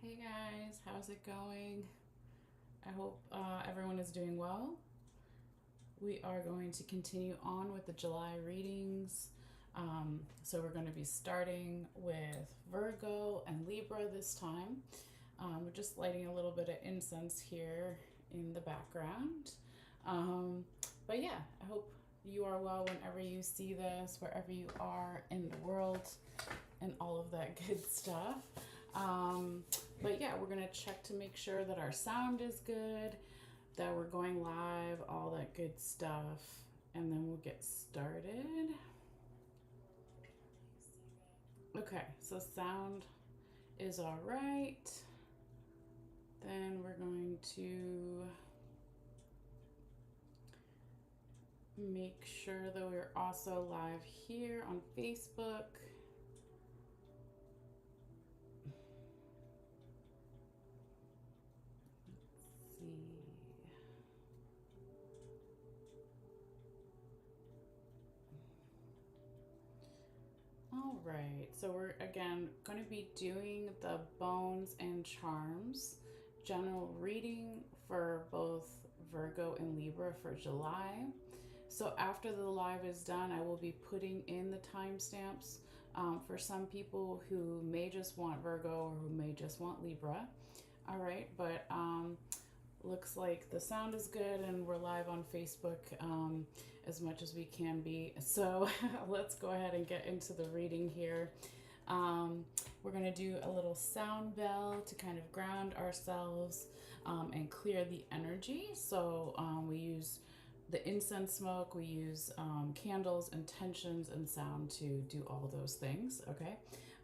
Hey guys, how's it going? I hope everyone is doing well. We are going to continue on with the July readings. So we're going to be starting with Virgo and Libra this time. We're just lighting a little bit of incense here in the background. But yeah, I hope you are well whenever you see this, wherever you are in the world, and all of that good stuff. But yeah, we're gonna check to make sure that our sound is good, that we're going live, all that good stuff, and then we'll get started. Okay, so sound is all right. Then we're going to make sure that we're also live here on Facebook. All right, so we're again going to be doing the bones and charms general reading for both Virgo and Libra for July. So after the live is done, I will be putting in the timestamps for some people who may just want Virgo or who may just want Libra. All right, but looks like the sound is good and we're live on Facebook as much as we can be. So let's go ahead and get into the reading here. We're going to do a little sound bell to kind of ground ourselves and clear the energy. So we use the incense smoke, we use candles, intentions, and sound to do all those things, okay?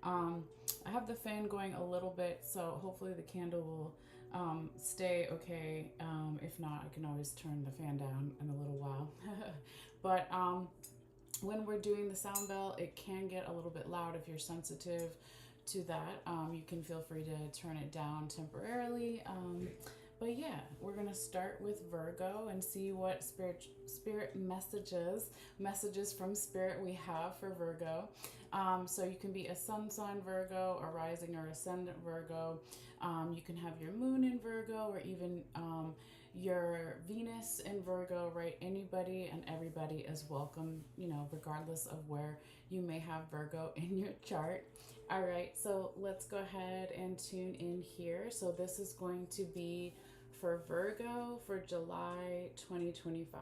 I have the fan going a little bit, so hopefully the candle will stay okay. If not, I can always turn the fan down in a little while. But when we're doing the sound bell, it can get a little bit loud if you're sensitive to that. You can feel free to turn it down temporarily. But yeah, we're gonna start with Virgo and see what spirit messages from spirit we have for Virgo. So you can be a sun sign Virgo, a rising or ascendant Virgo. You can have your moon in Virgo, or even your Venus in Virgo, right? Anybody and everybody is welcome, regardless of where you may have Virgo in your chart. All right, so let's go ahead and tune in here. So this is going to be for Virgo for July 2025.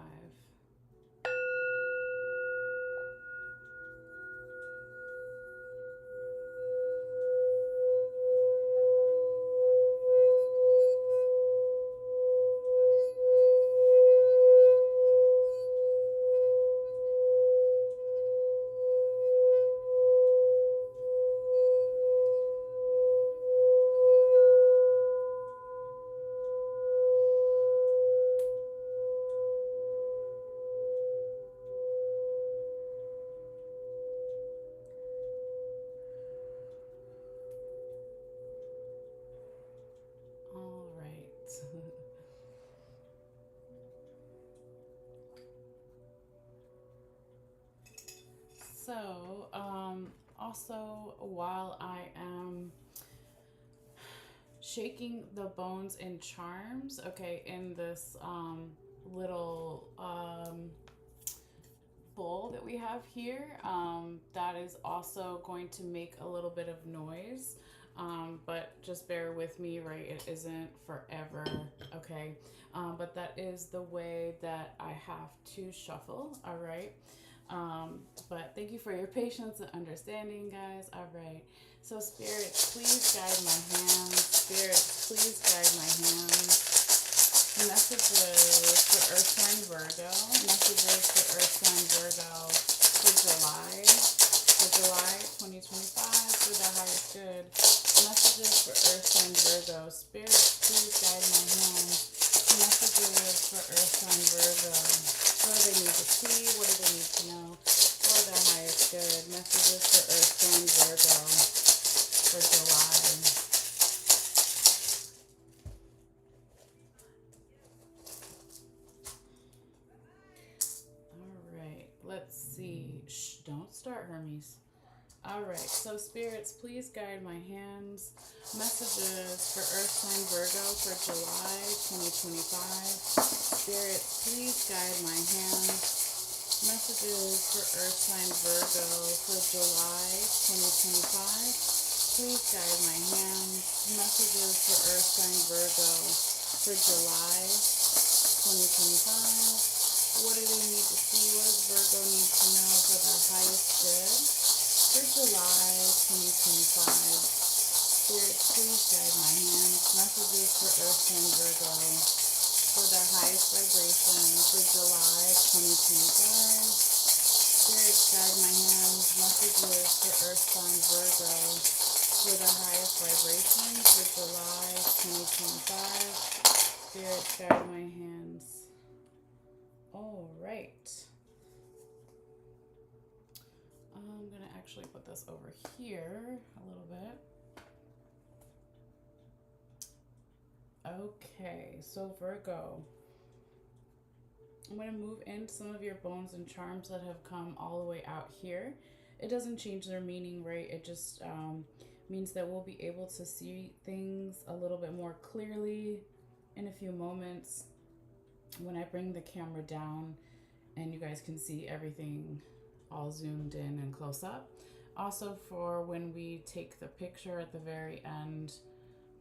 All right. So, also while I am shaking the bones and charms, okay, in this little bowl that we have here, that is also going to make a little bit of noise. But just bear with me, right? It isn't forever, okay? But that is the way that I have to shuffle, all right? But thank you for your patience and understanding, guys. All right. So, spirits, please guide my hands. Spirits, please guide my hands. Messages for Earth sign Virgo. Messages for Earth sign Virgo for July 2025 for the highest good. Messages for Earth sign Virgo. Spirit, please guide my hands. Messages for Earth sign Virgo. What do they need to see? What do they need to know? For the highest good. Messages for Earth sign Virgo for July. All right. Let's see. Shh, don't start, Hermes. All right, so spirits, please guide my hands. Messages for Earth sign Virgo for July 2025. Spirits, please guide my hands. Messages for Earth sign Virgo for July 2025. Please guide my hands. Messages for Earth sign Virgo for July 2025. What do they need to see? What does Virgo need to know for their highest good for July 2025? Spirits, please guide my hands. Messages for Earth sign Virgo for their highest vibration for July 2025. Spirits, guide my hands. Messages for Earth sign Virgo for their highest vibration for July 2025. Spirits, guide my hands. All right. I'm going to actually put this over here a little bit. Okay, so Virgo, I'm going to move in some of your bones and charms that have come all the way out here. It doesn't change their meaning, right? It just means that we'll be able to see things a little bit more clearly in a few moments when I bring the camera down and you guys can see everything all zoomed in and close up. Also for when we take the picture at the very end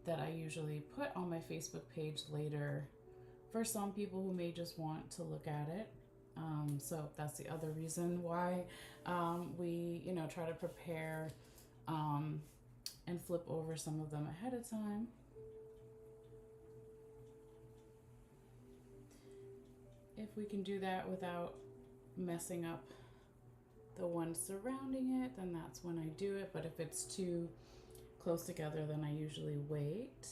that I usually put on my Facebook page later for some people who may just want to look at it. So that's the other reason why we, try to prepare and flip over some of them ahead of time. If we can do that without messing up the ones surrounding it, then that's when I do it. But if it's too close together, then I usually wait.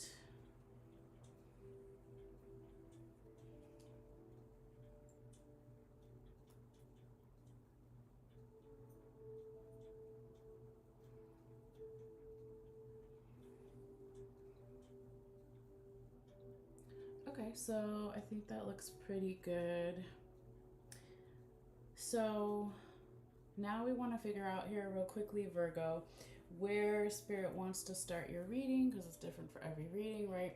Okay, so I think that looks pretty good. So now we want to figure out here real quickly, Virgo, where Spirit wants to start your reading, because it's different for every reading, right?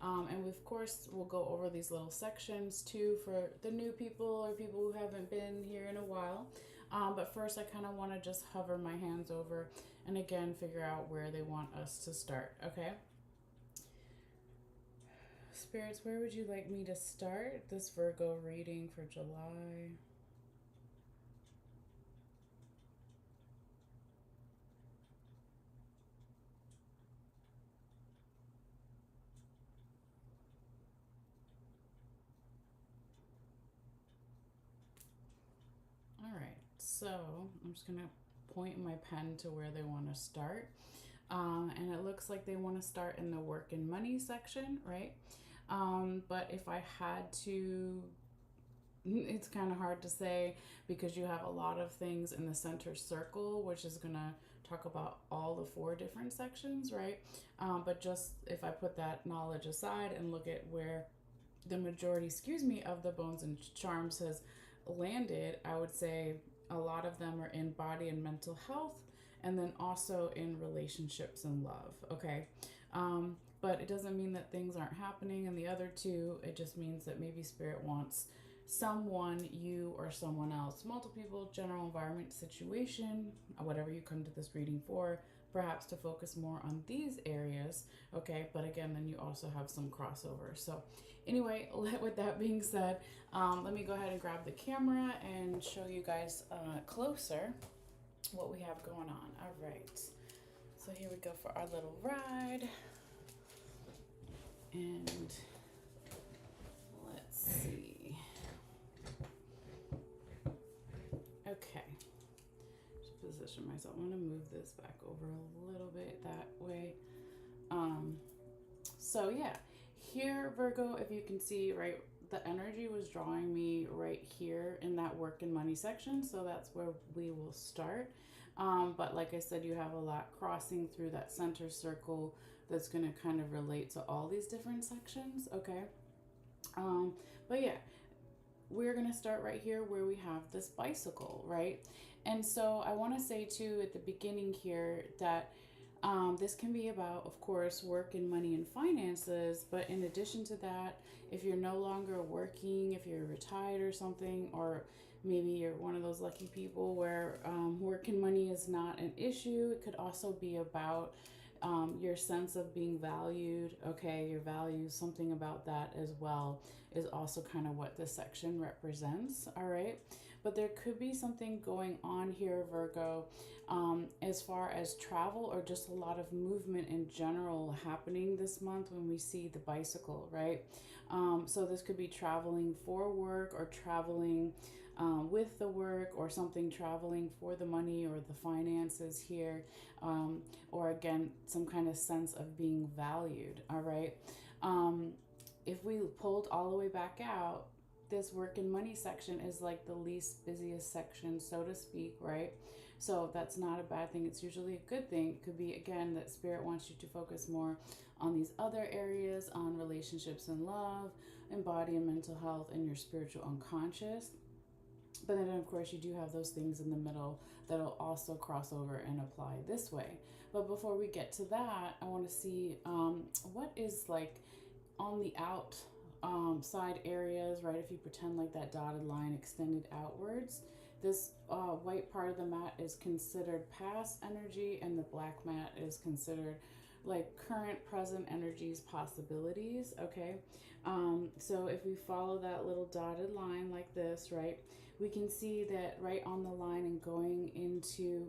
And we, of course, we'll go over these little sections too for the new people or people who haven't been here in a while. But first, I kind of want to just hover my hands over and again figure out where they want us to start, okay? Spirits, where would you like me to start this Virgo reading for July? All right, so I'm just gonna point my pen to where they want to start. And it looks like they want to start in the work and money section, right? But if I had to, it's kind of hard to say because you have a lot of things in the center circle, which is going to talk about all the 4 different sections, right? But just if I put that knowledge aside and look at where the majority, of the bones and charms has landed, I would say a lot of them are in body and mental health, and then also in relationships and love, okay? But it doesn't mean that things aren't happening in the other 2. It just means that maybe Spirit wants someone, you or someone else, multiple people, general environment, situation, whatever you come to this reading for, perhaps to focus more on these areas, okay? But again, then you also have some crossover. So anyway, with that being said, let me go ahead and grab the camera and show you guys closer what we have going on. All right, so here we go for our little ride. And let's see. Okay, just position myself. I'm gonna move this back over a little bit that way. So yeah, here, Virgo, if you can see, right, the energy was drawing me right here in that work and money section, so that's where we will start. But like I said, you have a lot crossing through that center circle that's going to kind of relate to all these different sections, okay? But yeah, we're going to start right here where we have this bicycle, right? And so I want to say too at the beginning here that this can be about, of course, work and money and finances. But in addition to that, if you're no longer working, if you're retired or something, or maybe you're one of those lucky people where work and money is not an issue, it could also be about your sense of being valued, okay, your values, something about that as well is also kind of what this section represents, all right? But there could be something going on here, Virgo, as far as travel or just a lot of movement in general happening this month when we see the bicycle, right? So this could be traveling for work or traveling with the work or something traveling for the money or the finances here, or again, some kind of sense of being valued, all right? Um, if we pulled all the way back out, this work and money section is like the least busiest section, so to speak, right? So that's not a bad thing. It's usually a good thing. It could be, again, that spirit wants you to focus more on these other areas, on relationships and love, and body and mental health, and your spiritual unconscious. But then, of course, you do have those things in the middle that'll also cross over and apply this way. But before we get to that, I want to see what is like on the out side areas, right? If you pretend like that dotted line extended outwards, this white part of the mat is considered past energy, and the black mat is considered like current, present energies, possibilities, okay? So if we follow that little dotted line like this, right, we can see that right on the line and going into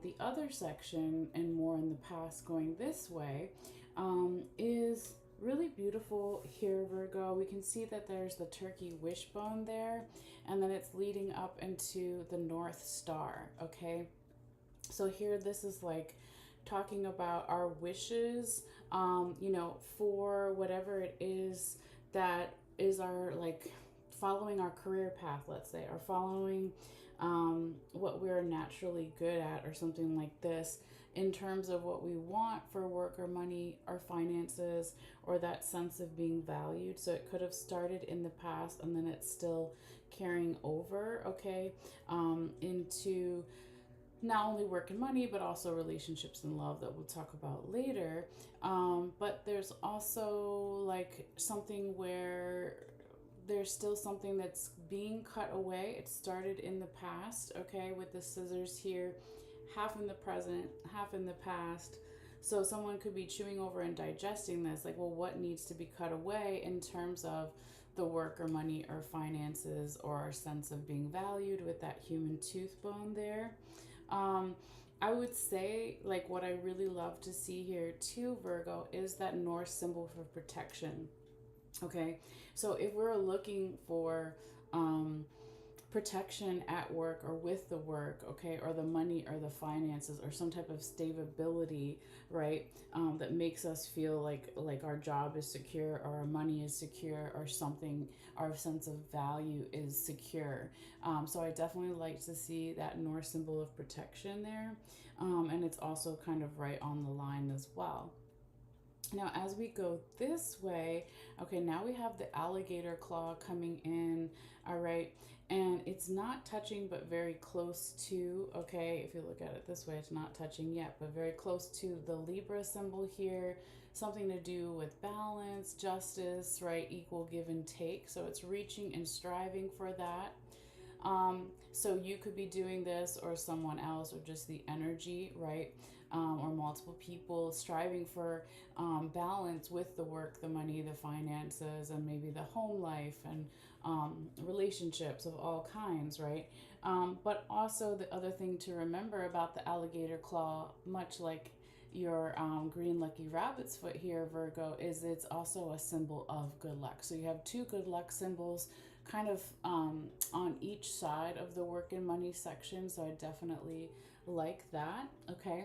the other section and more in the past going this way is really beautiful here, Virgo. We can see that there's the turkey wishbone there, and then it's leading up into the North Star, okay? So here, this is like talking about our wishes, for whatever it is that is our, like, following our career path, let's say, or following what we're naturally good at, or something like this, in terms of what we want for work or money or finances, or that sense of being valued. So it could have started in the past and then it's still carrying over, okay, into not only work and money, but also relationships and love that we'll talk about later. But there's also like something where there's still something that's being cut away. It started in the past, okay, with the scissors here, half in the present, half in the past. So someone could be chewing over and digesting this, like, well, what needs to be cut away in terms of the work or money or finances or our sense of being valued with that human tooth bone there. Um, I would say, like, what I really love to see here too, Virgo, is that Norse symbol for protection. Okay, so if we're looking for protection at work or with the work, okay, or the money or the finances or some type of stability, right, that makes us feel like our job is secure or our money is secure or something, our sense of value is secure. So I definitely like to see that Norse symbol of protection there, and it's also kind of right on the line as well. Now, as we go this way, okay, now we have the alligator claw coming in, all right, and it's not touching, but very close to, okay, if you look at it this way, it's not touching yet, but very close to the Libra symbol here, something to do with balance, justice, right, equal give and take. So it's reaching and striving for that. So you could be doing this, or someone else, or just the energy, right? Or multiple people striving for balance with the work, the money, the finances, and maybe the home life and relationships of all kinds, right? But also, the other thing to remember about the alligator claw, much like your green lucky rabbit's foot here, Virgo, is it's also a symbol of good luck. So you have two good luck symbols kind of on each side of the work and money section. So I definitely like that, okay?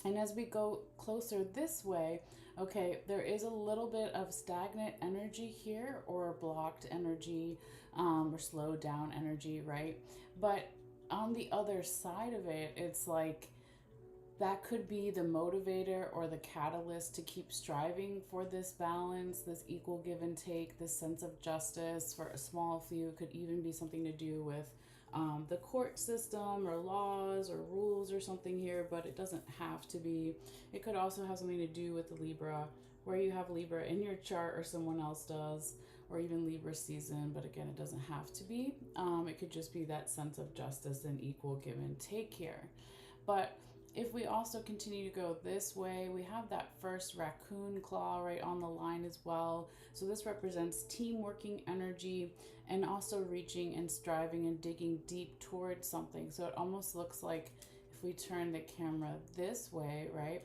And as we go closer this way, okay, there is a little bit of stagnant energy here, or blocked energy, or slowed down energy, right? But on the other side of it, it's like that could be the motivator or the catalyst to keep striving for this balance, this equal give and take, this sense of justice. For a small few, it could even be something to do with the court system or laws or rules or something here, but it doesn't have to be. It could also have something to do with the Libra, where you have Libra in your chart or someone else does, or even Libra season, but again, it doesn't have to be. It could just be that sense of justice and equal give and take here. But if we also continue to go this way, we have that first raccoon claw right on the line as well. So this represents team working energy and also reaching and striving and digging deep towards something. So it almost looks like if we turn the camera this way, right,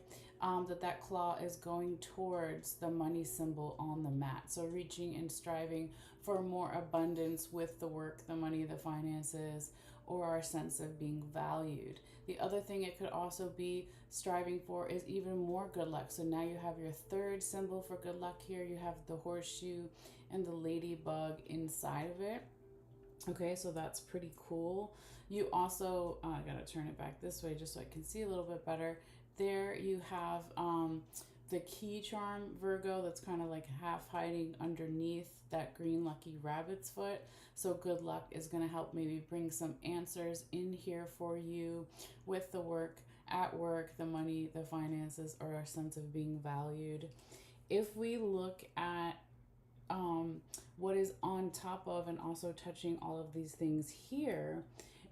that claw is going towards the money symbol on the mat. So reaching and striving for more abundance with the work, the money, the finances, or our sense of being valued. The other thing it could also be striving for is even more good luck. So now you have your third symbol for good luck here. You have the horseshoe and the ladybug inside of it. Okay, so that's pretty cool. You also, I gotta turn it back this way just so I can see a little bit better. There you have the key charm, Virgo, that's kind of like half hiding underneath that green lucky rabbit's foot. So good luck is going to help maybe bring some answers in here for you with the work, at work, the money, the finances, or our sense of being valued. If we look at what is on top of and also touching all of these things here,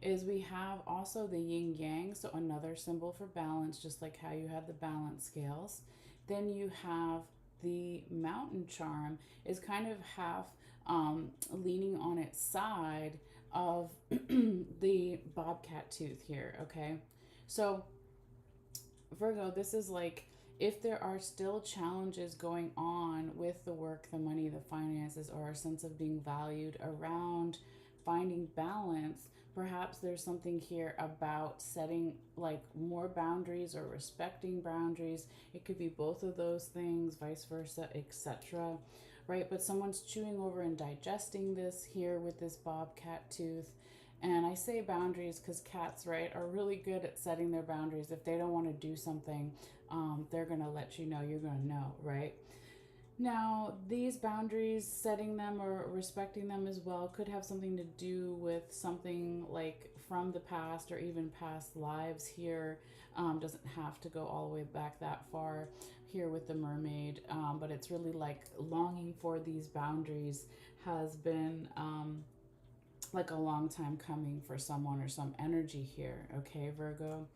is we have also the yin yang, so another symbol for balance, just like how you had the balance scales. Then you have the mountain charm is kind of half leaning on its side of the bobcat tooth here, okay? So Virgo, this is like if there are still challenges going on with the work, the money, the finances, or our sense of being valued around finding balance, perhaps there's something here about setting like more boundaries or respecting boundaries. It could be both of those things, vice versa, etc. Right? But someone's chewing over and digesting this here with this bobcat tooth. And I say boundaries because cats, right, are really good at setting their boundaries. If they don't want to do something, they're going to let you know. You're going to know, right? Now, these boundaries, setting them or respecting them as well, could have something to do with something like from the past or even past lives here. Doesn't have to go all the way back that far here with the mermaid, but it's really like longing for these boundaries has been like a long time coming for someone or some energy here, okay, Virgo?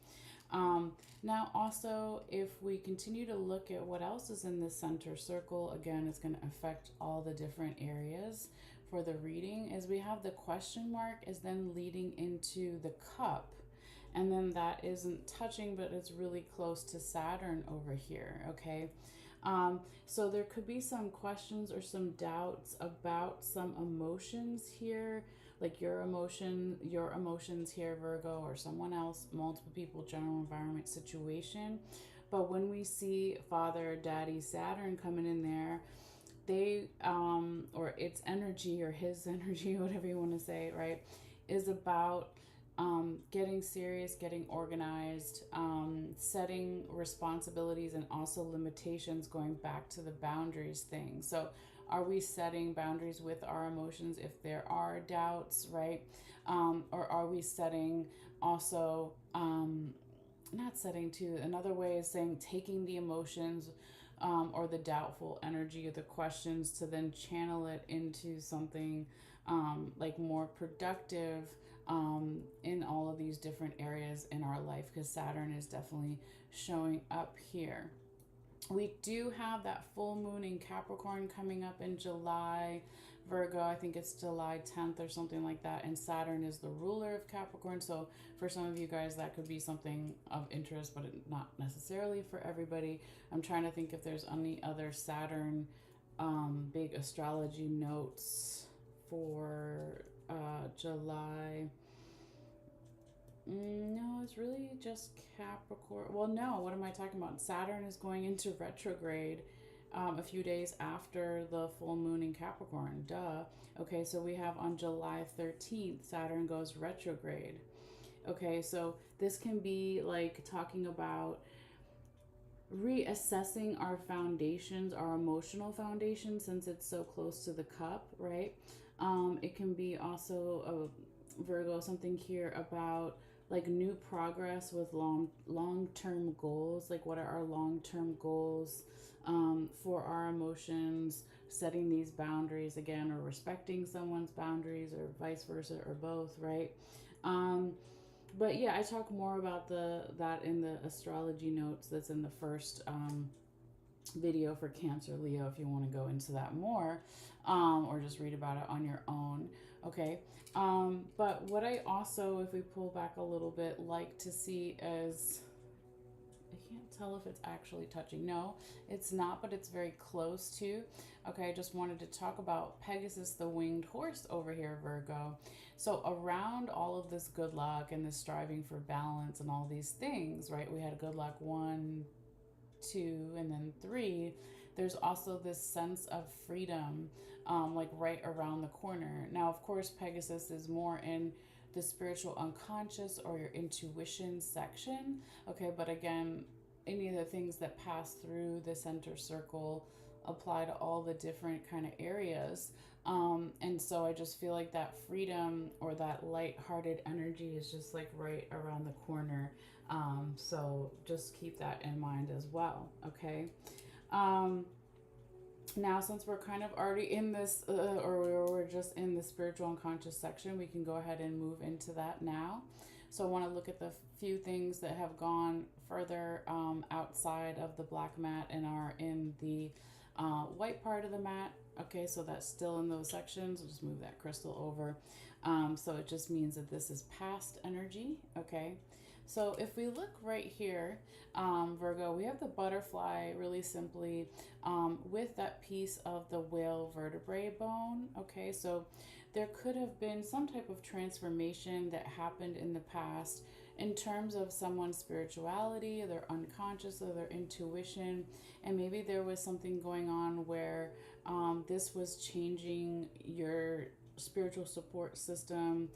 Now also, if we continue to look at what else is in the center circle, again, it's going to affect all the different areas for the reading, is we have the question mark is then leading into the cup. And then that isn't touching, but it's really close to Saturn over here, okay? So there could be some questions or some doubts about some emotions here, like your emotions here, Virgo, or someone else, multiple people, general environment situation. But when we see Father, Daddy, Saturn coming in there, they, or its energy or his energy, whatever you want to say, right, is about getting serious, getting organized, setting responsibilities and also limitations, going back to the boundaries thing. So are we setting boundaries with our emotions if there are doubts, right? Or are we setting also, not setting too, another way is saying taking the emotions or the doubtful energy or the questions to then channel it into something like more productive in all of these different areas in our life, because Saturn is definitely showing up here. We do have that full moon in Capricorn coming up in July, Virgo. I think it's July 10th or something like that. And Saturn is the ruler of Capricorn. So for some of you guys, that could be something of interest, but not necessarily for everybody. I'm trying to think if there's any other Saturn big astrology notes for July. No, it's really just Capricorn. Well, no, what am I talking about? Saturn is going into retrograde a few days after the full moon in Capricorn. Duh. Okay, so we have on July 13th, Saturn goes retrograde. Okay, so this can be like talking about reassessing our foundations, our emotional foundations, since it's so close to the cup, right? It can be also Virgo, something here about like new progress with long-term goals. Like, what are our long-term goals for our emotions? Setting these boundaries again, or respecting someone's boundaries, or vice versa, or both, right? Um, but yeah, I talk more about the that in the astrology notes that's in the first video for Cancer Leo if you want to go into that more, or just read about it on your own. Okay. But what I also, if we pull back a little bit, like to see is, I can't tell if it's actually touching. No, it's not, but it's very close to. Okay, I just wanted to talk about Pegasus, the winged horse over here, Virgo. So, around all of this good luck and this striving for balance and all these things, right? We had good luck one, two, and then three. There's also this sense of freedom, like right around the corner. Now, of course, Pegasus is more in the spiritual unconscious or your intuition section. Okay, but again, any of the things that pass through the center circle apply to all the different kind of areas. And so I just feel like that freedom or that light-hearted energy is just like right around the corner. So just keep that in mind as well. Okay. Um, Now, since we're kind of already in this, or we're just in the spiritual unconscious section, we can go ahead and move into that now. So I want to look at the few things that have gone further outside of the black mat and are in the white part of the mat. Okay, so that's still in those sections. I'll just move that crystal over. So it just means that this is past energy. Okay, so if we look right here, Virgo, we have the butterfly really simply with that piece of the whale vertebrae bone. Okay, so there could have been some type of transformation that happened in the past in terms of someone's spirituality, their unconscious, or their intuition. And maybe there was something going on where this was changing your spiritual support system,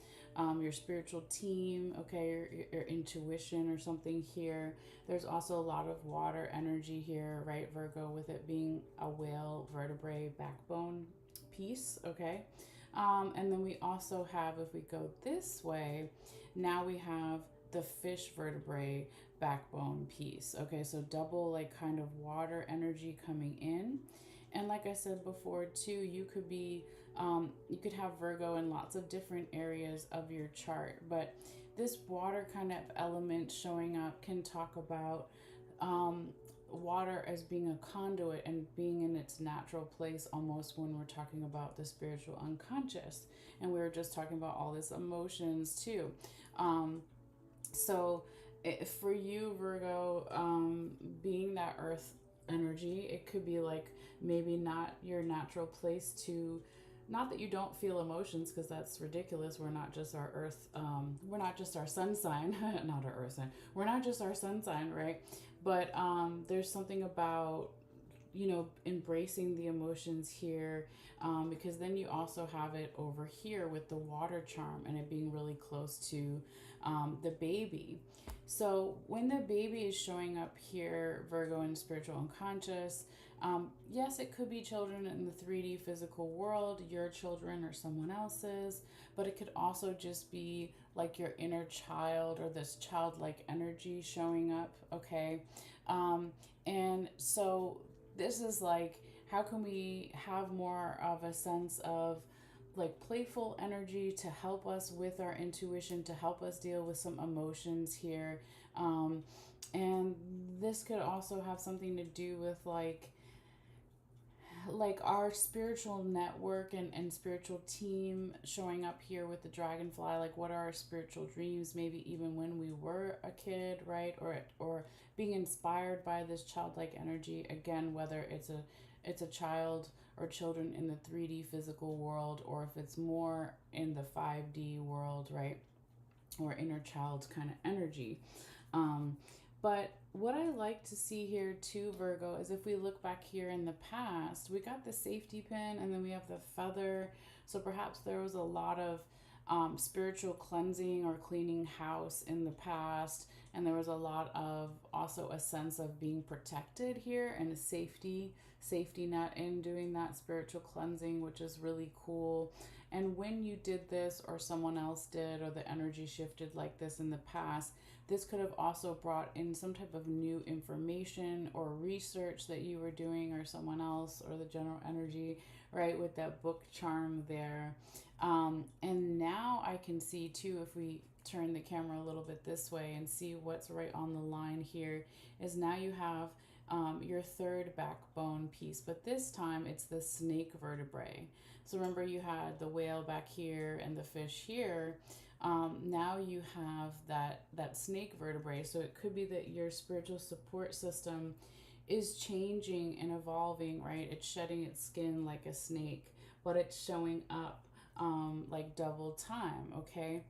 your spiritual team, okay, your intuition or something here. There's also a lot of water energy here, right, Virgo, with it being a whale vertebrae backbone piece, okay? And then we also have, if we go this way, now we have the fish vertebrae backbone piece, okay? So double, like, kind of water energy coming in. And like I said before, too, you could have Virgo in lots of different areas of your chart, but this water kind of element showing up can talk about water as being a conduit and being in its natural place almost when we're talking about the spiritual unconscious. And we were just talking about all these emotions too. So for you, Virgo, being that earth energy, it could be like maybe not your natural place to, not that you don't feel emotions, because that's ridiculous. We're not just our earth, we're not just our sun sign, not our earth sign, we're not just our sun sign, right? But there's something about, embracing the emotions here, because then you also have it over here with the water charm and it being really close to the baby. So when the baby is showing up here, Virgo in spiritual unconscious, yes, it could be children in the 3D physical world, your children or someone else's, but it could also just be like your inner child or this childlike energy showing up, okay? And so this is like, how can we have more of a sense of like playful energy to help us with our intuition, to help us deal with some emotions here. And this could also have something to do with like our spiritual network and spiritual team showing up here with the dragonfly. Like, what are our spiritual dreams, maybe even when we were a kid, right? Or being inspired by this childlike energy, again, whether it's a child or children in the 3D physical world, or if it's more in the 5D world, right? Or inner child kind of energy. But what I like to see here too, Virgo, is if we look back here in the past, we got the safety pin and then we have the feather. So perhaps there was a lot of spiritual cleansing or cleaning house in the past, And there was a lot of also a sense of being protected here and a safety net in doing that spiritual cleansing, which is really cool. And when you did this, or someone else did, or the energy shifted like this in the past, this could have also brought in some type of new information or research that you were doing, or someone else, or the general energy, right? With that book charm there. And now I can see too, if we turn the camera a little bit this way and see what's right on the line here, is now you have your third backbone piece, but this time it's the snake vertebrae. So remember, you had the whale back here and the fish here. Now you have that snake vertebrae. So it could be that your spiritual support system is changing and evolving, right? It's shedding its skin like a snake, but it's showing up like double time, okay?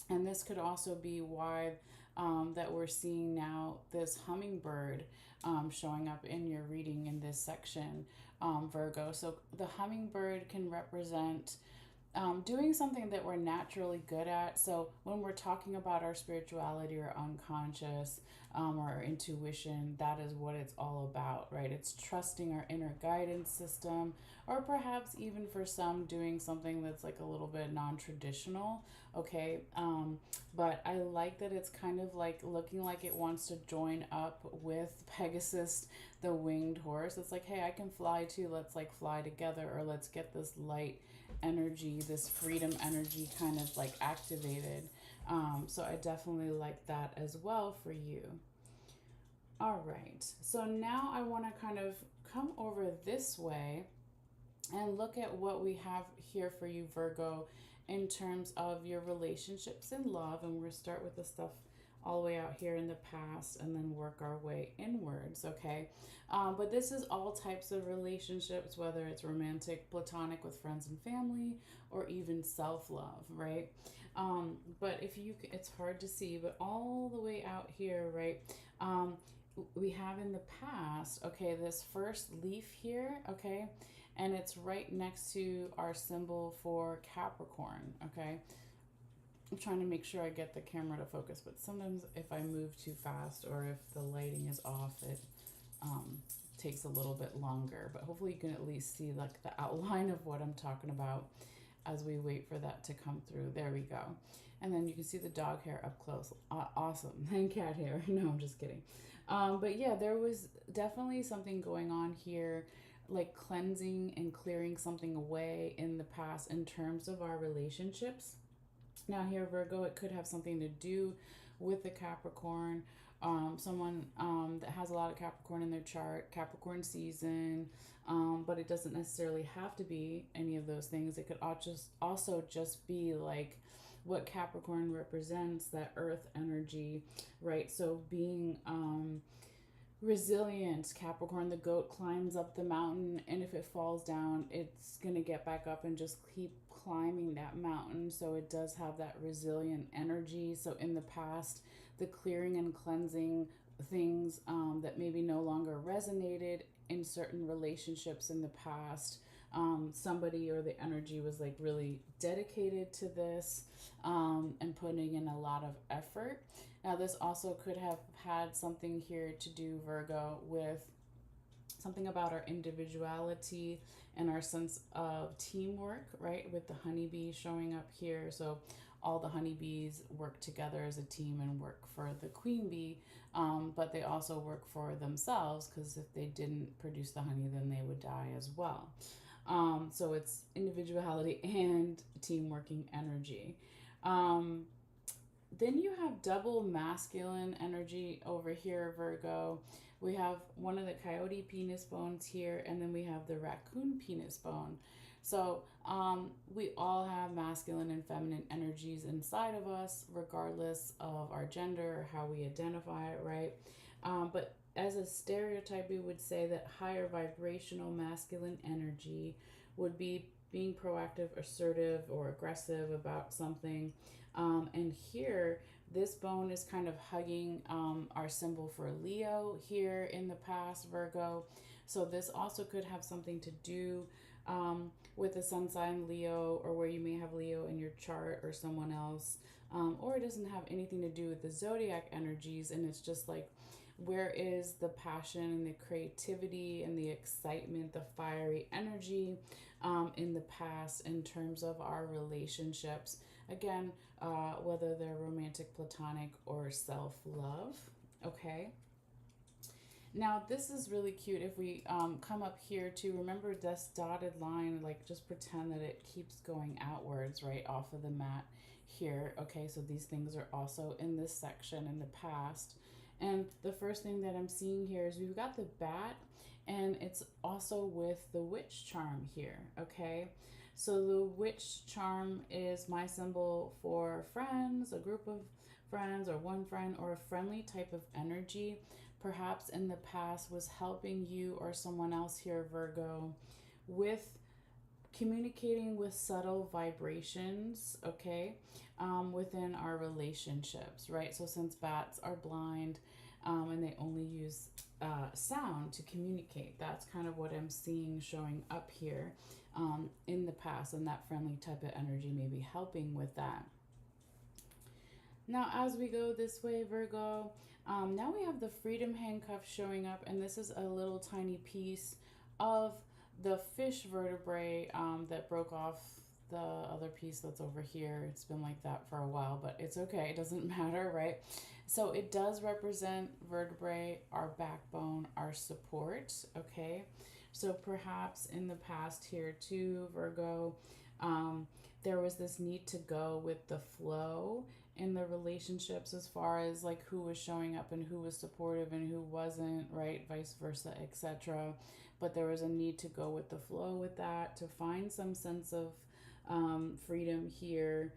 And this could also be why that we're seeing now this hummingbird showing up in your reading in this section, Virgo. So the hummingbird can represent doing something that we're naturally good at. So when we're talking about our spirituality or unconscious or our intuition, that is what it's all about, right? It's trusting our inner guidance system, or perhaps even for some doing something that's like a little bit non-traditional, okay? But I like that it's kind of like looking like it wants to join up with Pegasus, the winged horse. It's like, hey, I can fly too. Let's like fly together, or let's get this light energy, this freedom energy kind of like activated. So I definitely like that as well for you. All right, so now I want to kind of come over this way and look at what we have here for you, Virgo, in terms of your relationships and love. And we're going to start with the stuff all the way out here in the past and then work our way inwards, okay? But this is all types of relationships, whether it's romantic, platonic with friends and family, or even self-love, right? But if you, it's hard to see, but all the way out here, right? We have in the past, okay, this first leaf here, okay? And it's right next to our symbol for Capricorn, okay? I'm trying to make sure I get the camera to focus, but sometimes if I move too fast or if the lighting is off, it takes a little bit longer. But hopefully you can at least see like the outline of what I'm talking about as we wait for that to come through. There we go. And then you can see the dog hair up close. Awesome. And cat hair. No, I'm just kidding. But yeah, there was definitely something going on here, like cleansing and clearing something away in the past in terms of our relationships. Now here, Virgo, it could have something to do with the Capricorn. Someone that has a lot of Capricorn in their chart, Capricorn season, but it doesn't necessarily have to be any of those things. It could also just be like what Capricorn represents, that earth energy, right? So being resilient. Capricorn, the goat, climbs up the mountain, and if it falls down, it's going to get back up and just keep climbing that mountain. So it does have that resilient energy. So in the past, the clearing and cleansing things that maybe no longer resonated in certain relationships in the past, somebody or the energy was like really dedicated to this and putting in a lot of effort. Now, this also could have had something here to do, Virgo, with something about our individuality and our sense of teamwork, right? With the honeybee showing up here. So all the honeybees work together as a team and work for the queen bee, but they also work for themselves, because if they didn't produce the honey, then they would die as well. So it's individuality and team working energy. Then you have double masculine energy over here, Virgo. We have one of the coyote penis bones here, and then we have the raccoon penis bone. So we all have masculine and feminine energies inside of us, regardless of our gender or how we identify it, right? But as a stereotype, we would say that higher vibrational masculine energy would be being proactive, assertive, or aggressive about something. And here, this bone is kind of hugging our symbol for Leo here in the past, Virgo. So this also could have something to do with the sun sign Leo, or where you may have Leo in your chart or someone else. or it doesn't have anything to do with the zodiac energies, and it's just like, where is the passion and the creativity and the excitement, the fiery energy in the past in terms of our relationships? Again, whether they're romantic, platonic, or self love. Okay. Now, this is really cute. If we come up here to remember this dotted line, like just pretend that it keeps going outwards, right, off of the mat here. Okay, so these things are also in this section in the past. And the first thing that I'm seeing here is we've got the bat, and it's also with the witch charm here. Okay, so the witch charm is my symbol for friends, a group of friends, or one friend, or a friendly type of energy perhaps in the past was helping you or someone else here, Virgo, with communicating with subtle vibrations, okay, within our relationships, right? So, since bats are blind and they only use sound to communicate, that's kind of what I'm seeing showing up here in the past, and that friendly type of energy may be helping with that. Now, as we go this way, Virgo, now we have the freedom handcuff showing up, and this is a little tiny piece of the fish vertebrae that broke off the other piece that's over here. It's been like that for a while, but it's okay. It doesn't matter, right? So it does represent vertebrae, our backbone, our support, okay? So perhaps in the past here too, Virgo, there was this need to go with the flow in the relationships as far as like who was showing up and who was supportive and who wasn't, right? Vice versa, etc. But there was a need to go with the flow with that to find some sense of freedom here.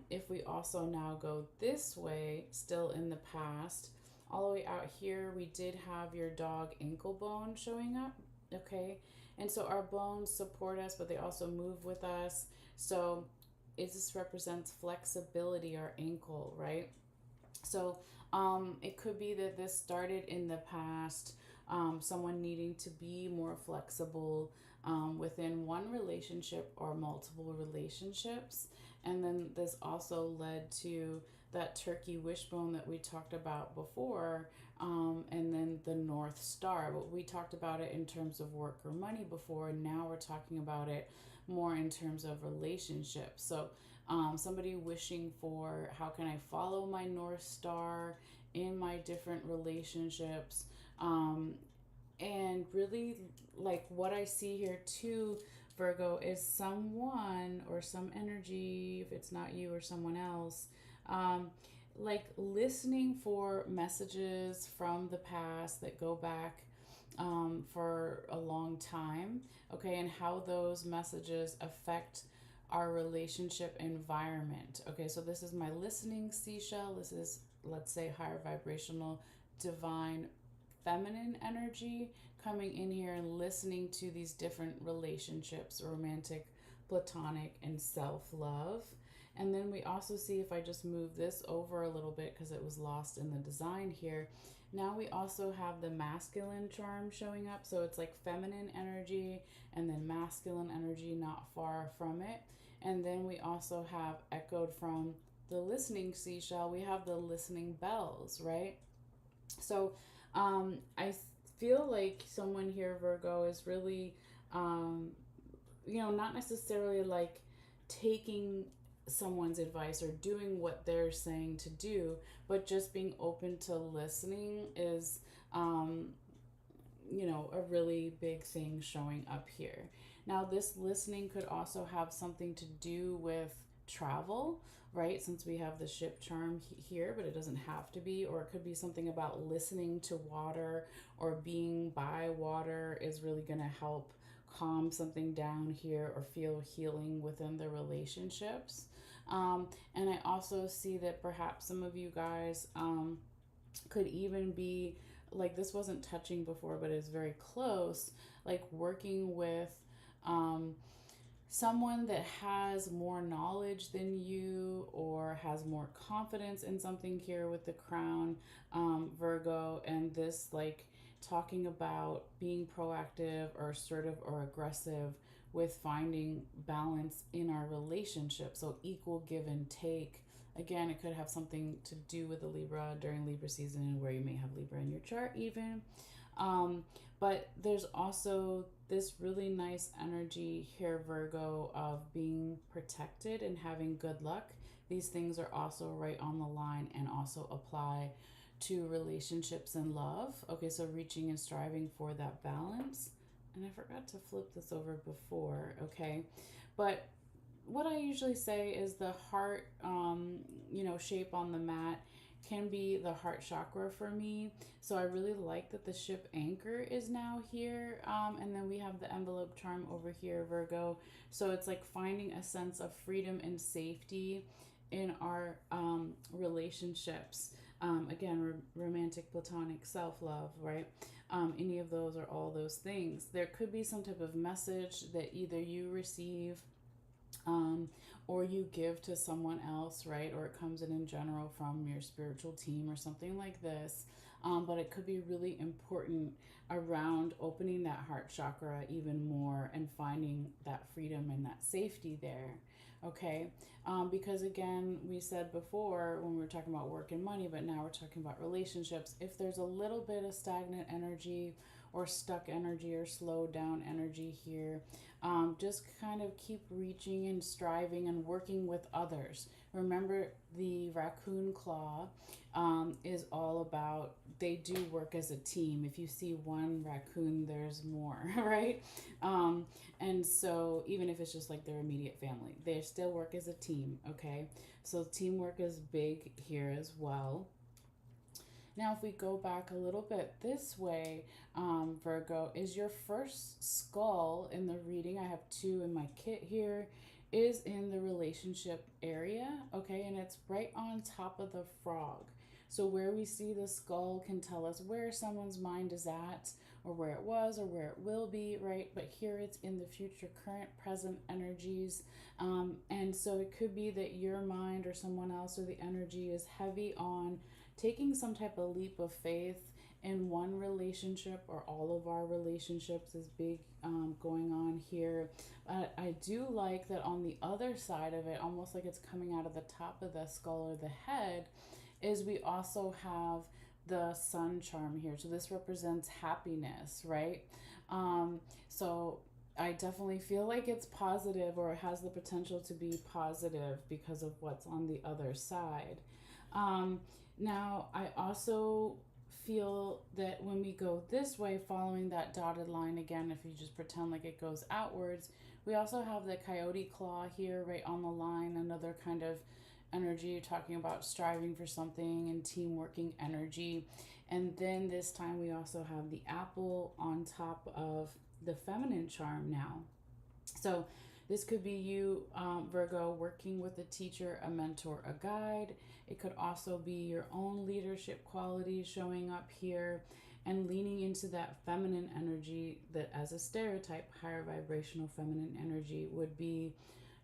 If we also now go this way, still in the past, all the way out here, we did have your dog ankle bone showing up, okay? And so our bones support us, but they also move with us. So it just represents flexibility, our ankle, right? So it could be that this started in the past, someone needing to be more flexible within one relationship or multiple relationships. And then this also led to that turkey wishbone that we talked about before, and then the North Star. But we talked about it in terms of work or money before, and now we're talking about it more in terms of relationships. So somebody wishing for how can I follow my North Star in my different relationships. And really, like what I see here too, Virgo, is someone or some energy, if it's not you or someone else, like listening for messages from the past that go back for a long time, okay, and how those messages affect our relationship environment. Okay, so this is my listening seashell. This is, let's say, higher vibrational, divine, feminine energy coming in here and listening to these different relationships, romantic, platonic, and self love. And then we also see, if I just move this over a little bit because it was lost in the design here, now we also have the masculine charm showing up. So it's like feminine energy and then masculine energy not far from it. And then we also have, echoed from the listening seashell, we have the listening bells, right? So I feel like someone here, Virgo, is really, not necessarily like taking someone's advice or doing what they're saying to do, but just being open to listening is, a really big thing showing up here. Now, this listening could also have something to do with travel, right? Since we have the ship charm here, but it doesn't have to be, or it could be something about listening to water or being by water is really going to help calm something down here or feel healing within the relationships. And I also see that perhaps some of you guys could even be like, this wasn't touching before, but it's very close, like working with someone that has more knowledge than you or has more confidence in something here with the crown, Virgo, and this like talking about being proactive or assertive or aggressive with finding balance in our relationship. So equal give and take Again, it could have something to do with the Libra during Libra season, where you may have Libra in your chart even. Um, but there's also this really nice energy here, Virgo, of being protected and having good luck. These things are also right on the line and also apply to relationships and love. Okay, so reaching and striving for that balance. And I forgot to flip this over before, okay? But what I usually say is the heart, shape on the mat can be the heart chakra for me. So I really like that the ship anchor is now here. And then we have the envelope charm over here, Virgo. So it's like finding a sense of freedom and safety in our relationships. Again, romantic, platonic, self love, right? Any of those or all those things. There could be some type of message that either you receive um, or you give to someone else, right? Or it comes in general from your spiritual team or something like this. But it could be really important around opening that heart chakra even more and finding that freedom and that safety there. Okay. Because again, we said before when we were talking about work and money, but now we're talking about relationships. If there's a little bit of stagnant energy or stuck energy or slowed down energy here, just kind of keep reaching and striving and working with others. Remember, the raccoon claw is all about they do work as a team. If you see one raccoon, there's more, right? And so, even if it's just like their immediate family, they still work as a team, okay? So, teamwork is big here as well. Now, if we go back a little bit this way, Virgo, is your first skull in the reading. I have two in my kit here, is in the relationship area, okay? And it's right on top of the frog. So, where we see the skull can tell us where someone's mind is at, or where it was, or where it will be, right? But here it's in the future, current, present energies. And so, it could be that your mind or someone else or the energy is heavy on taking some type of leap of faith in one relationship or all of our relationships is big going on here. I do like that on the other side of it, almost like it's coming out of the top of the skull or the head, is we also have the sun charm here. So this represents happiness, right? So I definitely feel like it's positive, or it has the potential to be positive because of what's on the other side. Um, Now, I also feel that when we go this way, following that dotted line again, if you just pretend like it goes outwards, we also have the coyote claw here right on the line, another kind of energy talking about striving for something and team working energy. And then this time we also have the apple on top of the feminine charm now. So this could be you, Virgo, working with a teacher, a mentor, a guide. It could also be your own leadership qualities showing up here and leaning into that feminine energy that, as a stereotype, higher vibrational feminine energy would be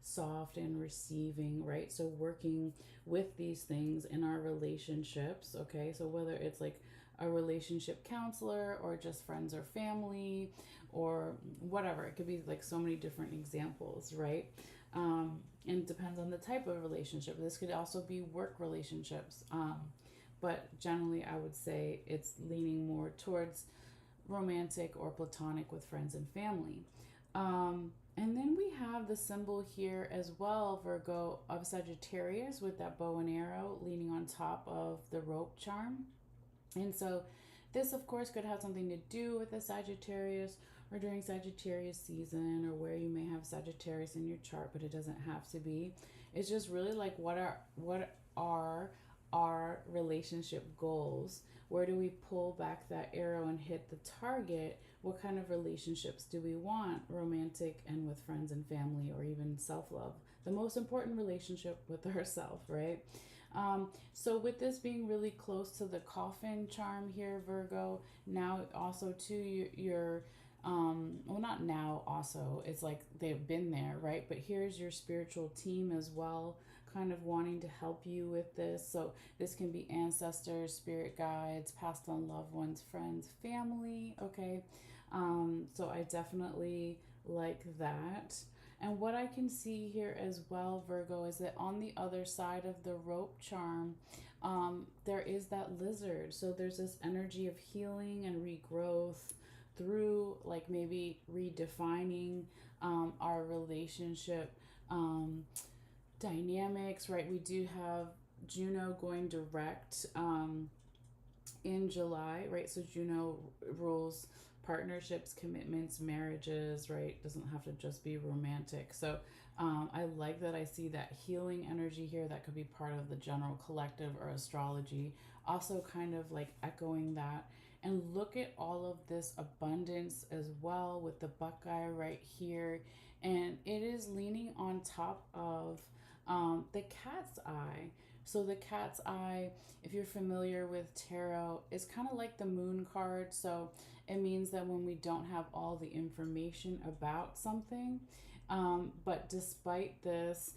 soft and receiving, right? So working with these things in our relationships, okay? So whether it's like a relationship counselor or just friends or family or whatever, it could be like so many different examples, right? And it depends on the type of relationship. This could also be work relationships, but generally I would say it's leaning more towards romantic or platonic with friends and family. And then we have the symbol here as well, Virgo, of Sagittarius with that bow and arrow leaning on top of the rope charm. And so this, of course, could have something to do with the Sagittarius or during Sagittarius season, or where you may have Sagittarius in your chart, but it doesn't have to be. It's just really like what are our relationship goals? Where do we pull back that arrow and hit the target? What kind of relationships do we want? Romantic and with friends and family, or even self-love. The most important relationship with ourselves, right? So with this being really close to the coffin charm here, Virgo, now also to your well, not now also, it's like they've been there, right? But here's your spiritual team as well, kind of wanting to help you with this. So this can be ancestors, spirit guides, passed on loved ones, friends, family, okay? So I definitely like that. And what I can see here as well, Virgo, is that on the other side of the rope charm, there is that lizard. So there's this energy of healing and regrowth through, like, maybe redefining our relationship dynamics, right? We do have Juno going direct in July, right? So Juno rules partnerships, commitments, marriages, right? Doesn't have to just be romantic. So I like that I see that healing energy here. That could be part of the general collective or astrology. Also, kind of like echoing that. And look at all of this abundance as well with the buckeye right here. And it is leaning on top of the cat's eye. So the cat's eye, if you're familiar with tarot, is kind of like the moon card. So it means that when we don't have all the information about something, but despite this,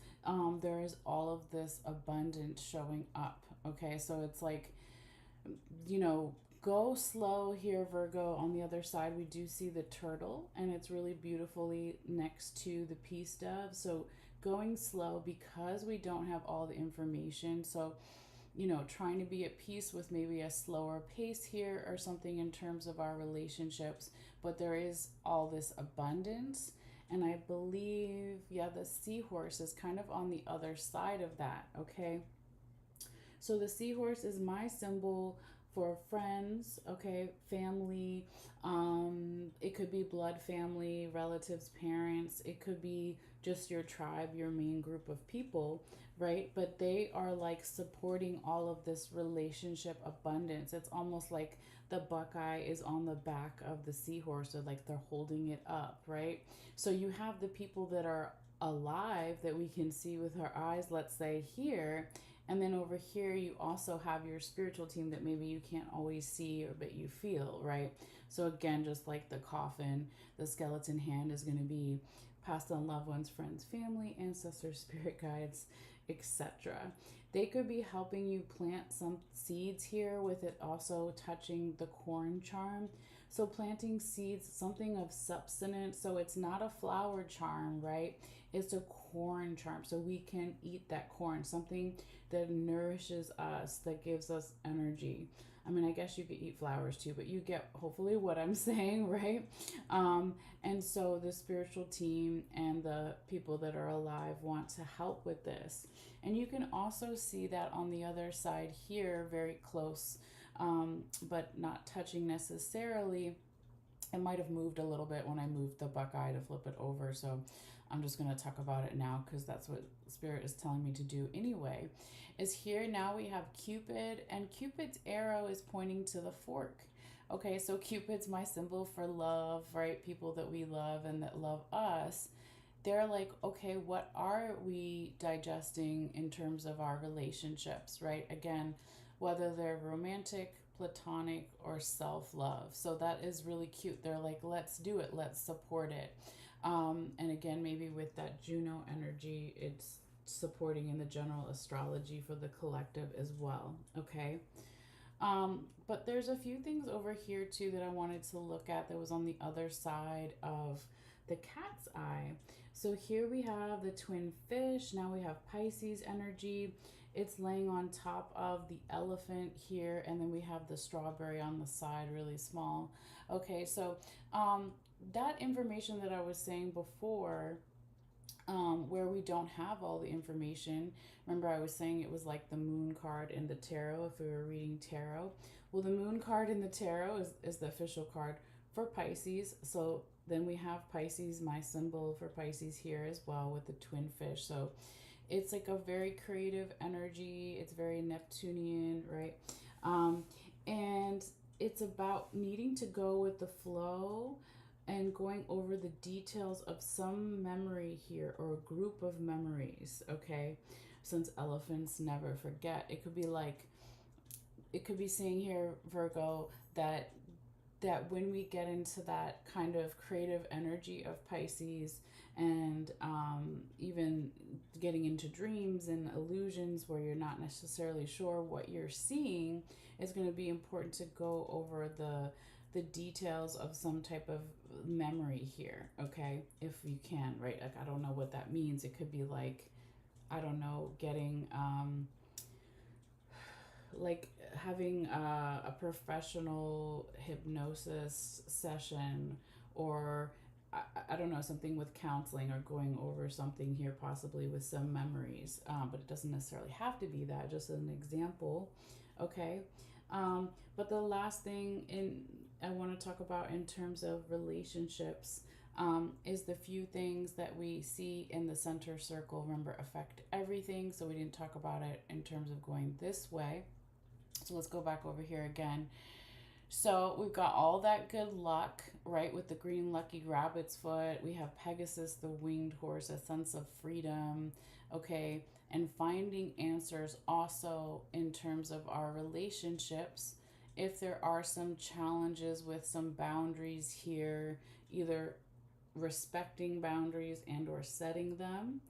there is all of this abundance showing up. Okay, so it's like, you know, go slow here, Virgo. On the other side, we do see the turtle, and it's really beautifully next to the peace dove. So going slow because we don't have all the information. So, you know, trying to be at peace with maybe a slower pace here or something in terms of our relationships. But there is all this abundance. And I believe, yeah, the seahorse is kind of on the other side of that, okay? So the seahorse is my symbol for friends, okay, family. It could be blood family, relatives, parents. It could be just your tribe, your main group of people, right? But they are like supporting all of this relationship abundance. It's almost like the buckeye is on the back of the seahorse, or like they're holding it up, right? So you have the people that are alive that we can see with our eyes, let's say here, and then over here, you also have your spiritual team that maybe you can't always see or but you feel, right? So again, just like the coffin, the skeleton hand is going to be passed on loved ones, friends, family, ancestors, spirit guides, etc. They could be helping you plant some seeds here, with it also touching the corn charm. So planting seeds, something of substance. So it's not a flower charm, right? It's a corn charm. So we can eat that corn, something that nourishes us, that gives us energy. I mean, I guess you could eat flowers too, but you get hopefully what I'm saying, right? And so the spiritual team and the people that are alive want to help with this. And you can also see that on the other side here, very close, but not touching necessarily. It might have moved a little bit when I moved the buckeye to flip it over. So I'm just going to talk about it now because that's what Spirit is telling me to do anyway. Is here now we have Cupid, and Cupid's arrow is pointing to the fork. Okay, so Cupid's my symbol for love, right? People that we love and that love us. They're like, okay, what are we digesting in terms of our relationships, right? Again, whether they're romantic, platonic, or self-love. So that is really cute. They're like, let's do it, let's support it. And again, maybe with that Juno energy, it's supporting in the general astrology for the collective as well, okay? But there's a few things over here too that I wanted to look at that was on the other side of the cat's eye. So here we have the twin fish. Now we have Pisces energy. It's laying on top of the elephant here, and then we have the strawberry on the side, really small. Okay, so that information that I was saying before, where we don't have all the information. Remember, I was saying it was like the moon card in the tarot if we were reading tarot. Well, the moon card in the tarot is the official card for Pisces. So then we have Pisces, my symbol for Pisces here as well, with the twin fish. So it's like a very creative energy. It's very Neptunian, right? And it's about needing to go with the flow and going over the details of some memory here, or a group of memories, okay? Since elephants never forget. It could be like, it could be saying here, Virgo, that when we get into that kind of creative energy of Pisces, and even getting into dreams and illusions where you're not necessarily sure what you're seeing, it's going to be important to go over the details of some type of memory here, okay? If you can, right? Like, I don't know what that means. It could be like, I don't know, getting, like having a professional hypnosis session, or I don't know, something with counseling or going over something here, possibly with some memories. But it doesn't necessarily have to be that, just an example, okay? But the last thing I want to talk about in terms of relationships is the few things that we see in the center circle, remember, affect everything. So we didn't talk about it in terms of going this way. So let's go back over here again. So we've got all that good luck, right, with the green lucky rabbit's foot. We have Pegasus, the winged horse, a sense of freedom, okay, and finding answers also in terms of our relationships. If there are some challenges with some boundaries here, either respecting boundaries and or setting them,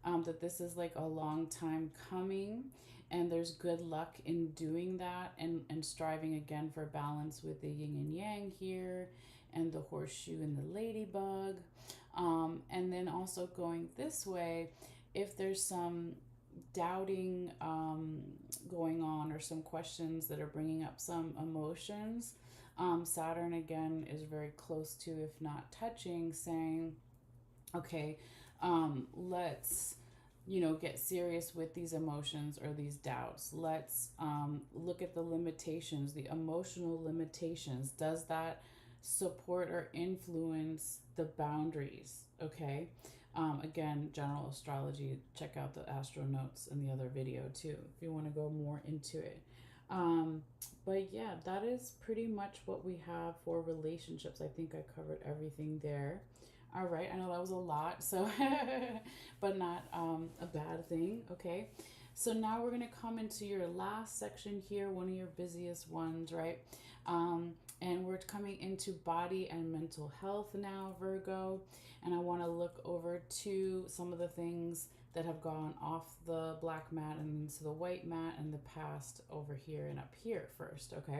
that this is like a long time coming, and there's good luck in doing that, and striving again for balance with the yin and yang here, and the horseshoe and the ladybug. And then also going this way, if there's some doubting going on, or some questions that are bringing up some emotions, Saturn again is very close to, if not touching, saying, okay, let's, get serious with these emotions or these doubts. Let's look at the limitations, the emotional limitations. Does that support or influence the boundaries? Okay. Again, general astrology, check out the astro notes in the other video too, if you want to go more into it. But yeah, that is pretty much what we have for relationships. I think I covered everything there. All right, I know that was a lot, so but not a bad thing. Okay, so now we're gonna come into your last section here, one of your busiest ones, right? And we're coming into body and mental health now, Virgo. And I want to look over to some of the things that have gone off the black mat and into the white mat in the past, over here and up here first. Okay,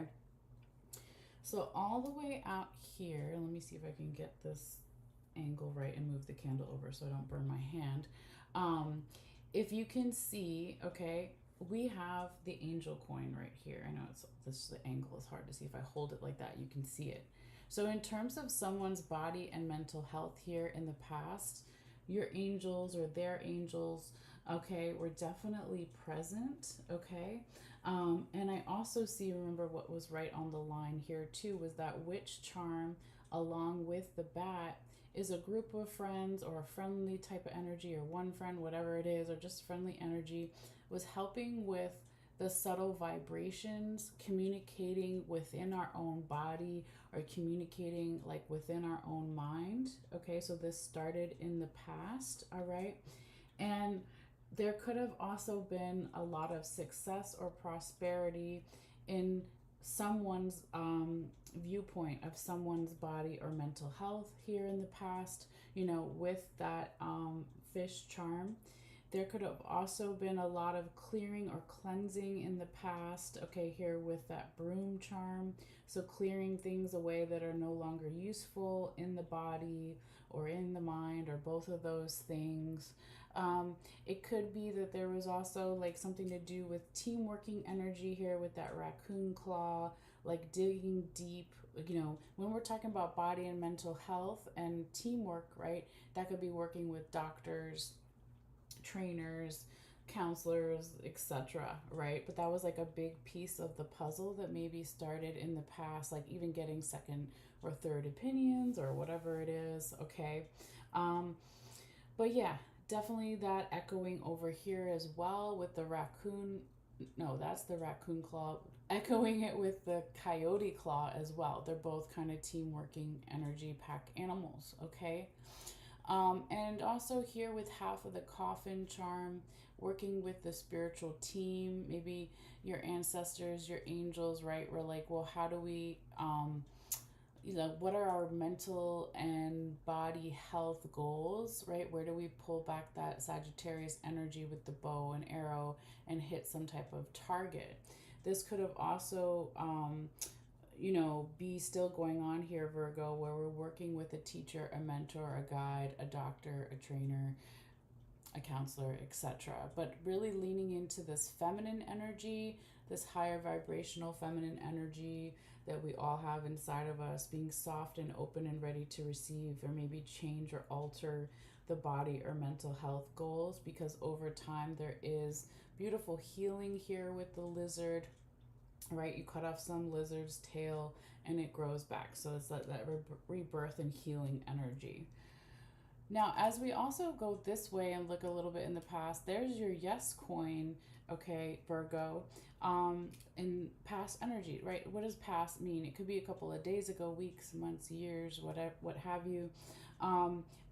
so all the way out here, let me see if I can get this angle right and move the candle over so I don't burn my hand. If you can see, okay, we have the angel coin right here. I know the angle is hard to see. If I hold it like that, you can see it. So in terms of someone's body and mental health here in the past, your angels or their angels, okay, were definitely present, okay? And I also see, remember what was right on the line here too, was that witch charm along with the bat is a group of friends, or a friendly type of energy, or one friend, whatever it is, or just friendly energy, was helping with the subtle vibrations, communicating within our own body, or communicating like within our own mind. Okay, so this started in the past, all right? And there could have also been a lot of success or prosperity in someone's viewpoint of someone's body or mental health here in the past, with that fish charm. There could have also been a lot of clearing or cleansing in the past, okay, here with that broom charm. So clearing things away that are no longer useful in the body or in the mind, or both of those things. It could be that there was also like something to do with team working energy here with that raccoon claw, like digging deep. When we're talking about body and mental health and teamwork, right, that could be working with doctors, trainers, counselors, etc., right? But that was like a big piece of the puzzle that maybe started in the past, like even getting second or third opinions or whatever it is, okay? But yeah, definitely that echoing over here as well with the raccoon. No, that's the raccoon claw. Echoing it with the coyote claw as well. They're both kind of team working energy pack animals, okay? And also here with half of the coffin charm, working with the spiritual team, maybe your ancestors, your angels, right? We're like, well, how do we, what are our mental and body health goals, right? Where do we pull back that Sagittarius energy with the bow and arrow and hit some type of target? This could have also, be still going on here, Virgo, where we're working with a teacher, a mentor, a guide, a doctor, a trainer, a counselor, etc. But really leaning into this feminine energy, this higher vibrational feminine energy that we all have inside of us, being soft and open and ready to receive, or maybe change or alter the body or mental health goals, because over time there is beautiful healing here with the lizard, right? You cut off some lizard's tail and it grows back. So it's that rebirth and healing energy. Now, as we also go this way and look a little bit in the past, there's your yes coin, okay, Virgo, in past energy, right? What does past mean? It could be a couple of days ago, weeks, months, years, whatever, what have you.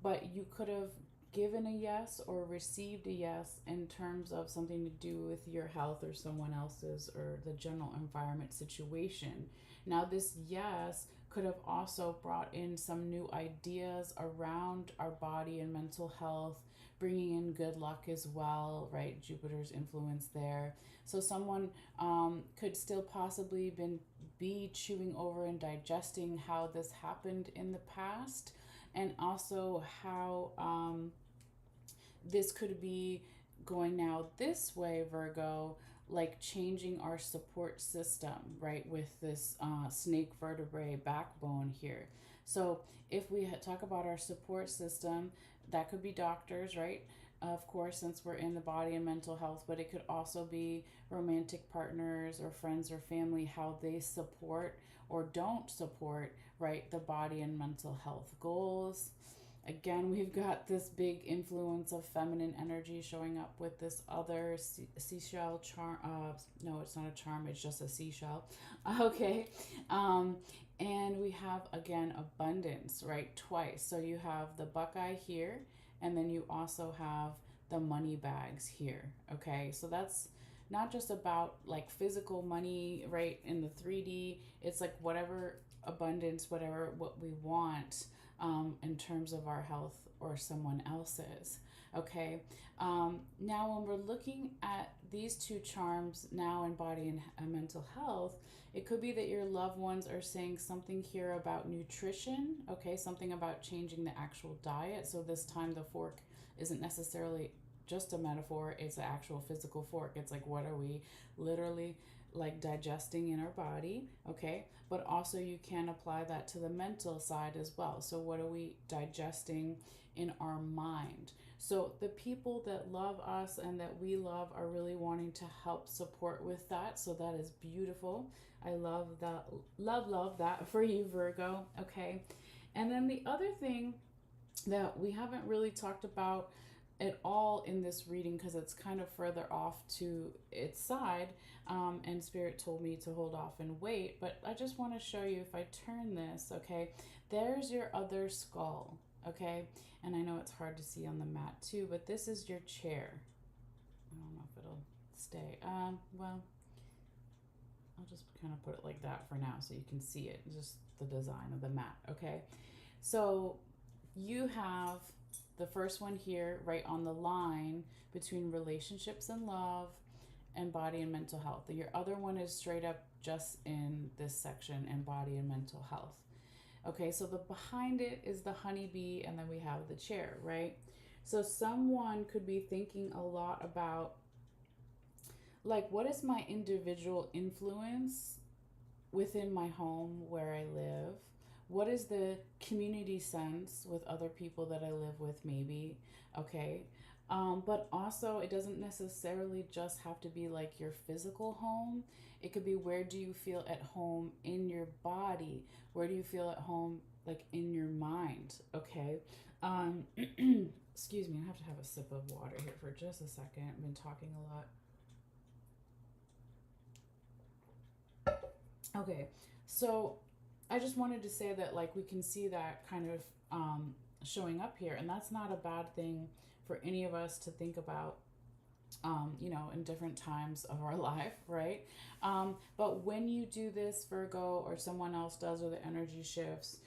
But you could have given a yes or received a yes in terms of something to do with your health or someone else's or the general environment situation. Now, this yes could have also brought in some new ideas around our body and mental health, bringing in good luck as well, right? Jupiter's influence there. So someone could still possibly be chewing over and digesting how this happened in the past, and also how this could be going now this way, Virgo, like changing our support system, right, with this snake vertebrae backbone here. So if we talk about our support system, that could be doctors, right? Of course, since we're in the body and mental health, but it could also be romantic partners or friends or family, how they support or don't support, right, the body and mental health goals. Again, we've got this big influence of feminine energy showing up with this other seashell charm. No, it's not a charm, it's just a seashell. Okay. And we have, again, abundance, right? Twice. So you have the buckeye here, and then you also have the money bags here. Okay. So that's not just about like physical money, right? In the 3D, it's like whatever abundance, whatever what we want in terms of our health or someone else's. Okay. Now, when we're looking at these two charms now in body and mental health, it could be that your loved ones are saying something here about nutrition. Okay. Something about changing the actual diet. So this time the fork isn't necessarily just a metaphor, it's an actual physical fork. It's like, what are we literally like digesting in our body? Okay. But also you can apply that to the mental side as well. So what are we digesting in our mind? So the people that love us and that we love are really wanting to help support with that. So that is beautiful. I love that. Love that for you, Virgo. Okay. And then the other thing that we haven't really talked about at all in this reading, because it's kind of further off to its side, and Spirit told me to hold off and wait, but I just want to show you, if I turn this, okay, there's your other skull, okay, and I know it's hard to see on the mat too, but this is your chair. I don't know if it'll stay. Well, I'll just kind of put it like that for now so you can see it, just the design of the mat, okay? So you have the first one here right on the line between relationships and love and body and mental health. Your other one is straight up just in this section and body and mental health. Okay, so the behind it is the honeybee, and then we have the chair, right? So someone could be thinking a lot about like, what is my individual influence within my home where I live? What is the community sense with other people that I live with, maybe? Okay. But also, it doesn't necessarily just have to be like your physical home. It could be, where do you feel at home in your body? Where do you feel at home, like in your mind? Okay. Excuse me, I have to have a sip of water here for just a second. I've been talking a lot. Okay, so I just wanted to say that, like, we can see that kind of showing up here, and that's not a bad thing for any of us to think about, in different times of our life, right? But when you do this, Virgo, or someone else does, or the energy shifts,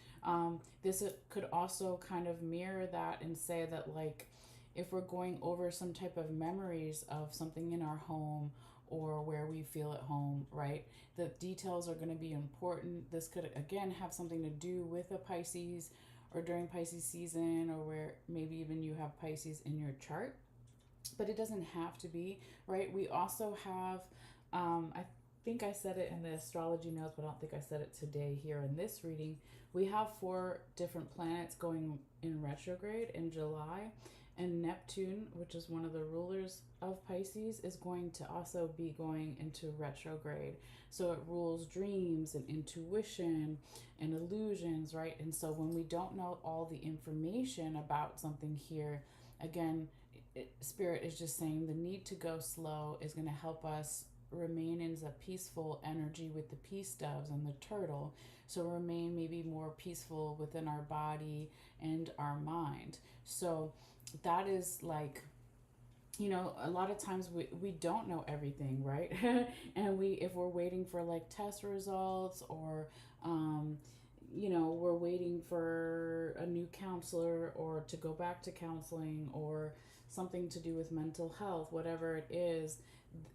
this could also kind of mirror that and say that, like, if we're going over some type of memories of something in our home, or where we feel at home, right? The details are going to be important. This could, again, have something to do with a Pisces or during Pisces season, or where maybe even you have Pisces in your chart, but it doesn't have to be, right? We also have, I think I said it in the astrology notes, but I don't think I said it today here in this reading. We have 4 different planets going in retrograde in July, and Neptune, which is one of the rulers of Pisces, is going to also be going into retrograde. So it rules dreams and intuition and illusions, right? And so when we don't know all the information about something here, again, Spirit is just saying the need to go slow is going to help us remain in a peaceful energy with the peace doves and the turtle. So remain maybe more peaceful within our body and our mind. So that is like, you know, a lot of times we don't know everything, right? And if we're waiting for like test results, or you know, we're waiting for a new counselor, or to go back to counseling, or something to do with mental health, whatever it is,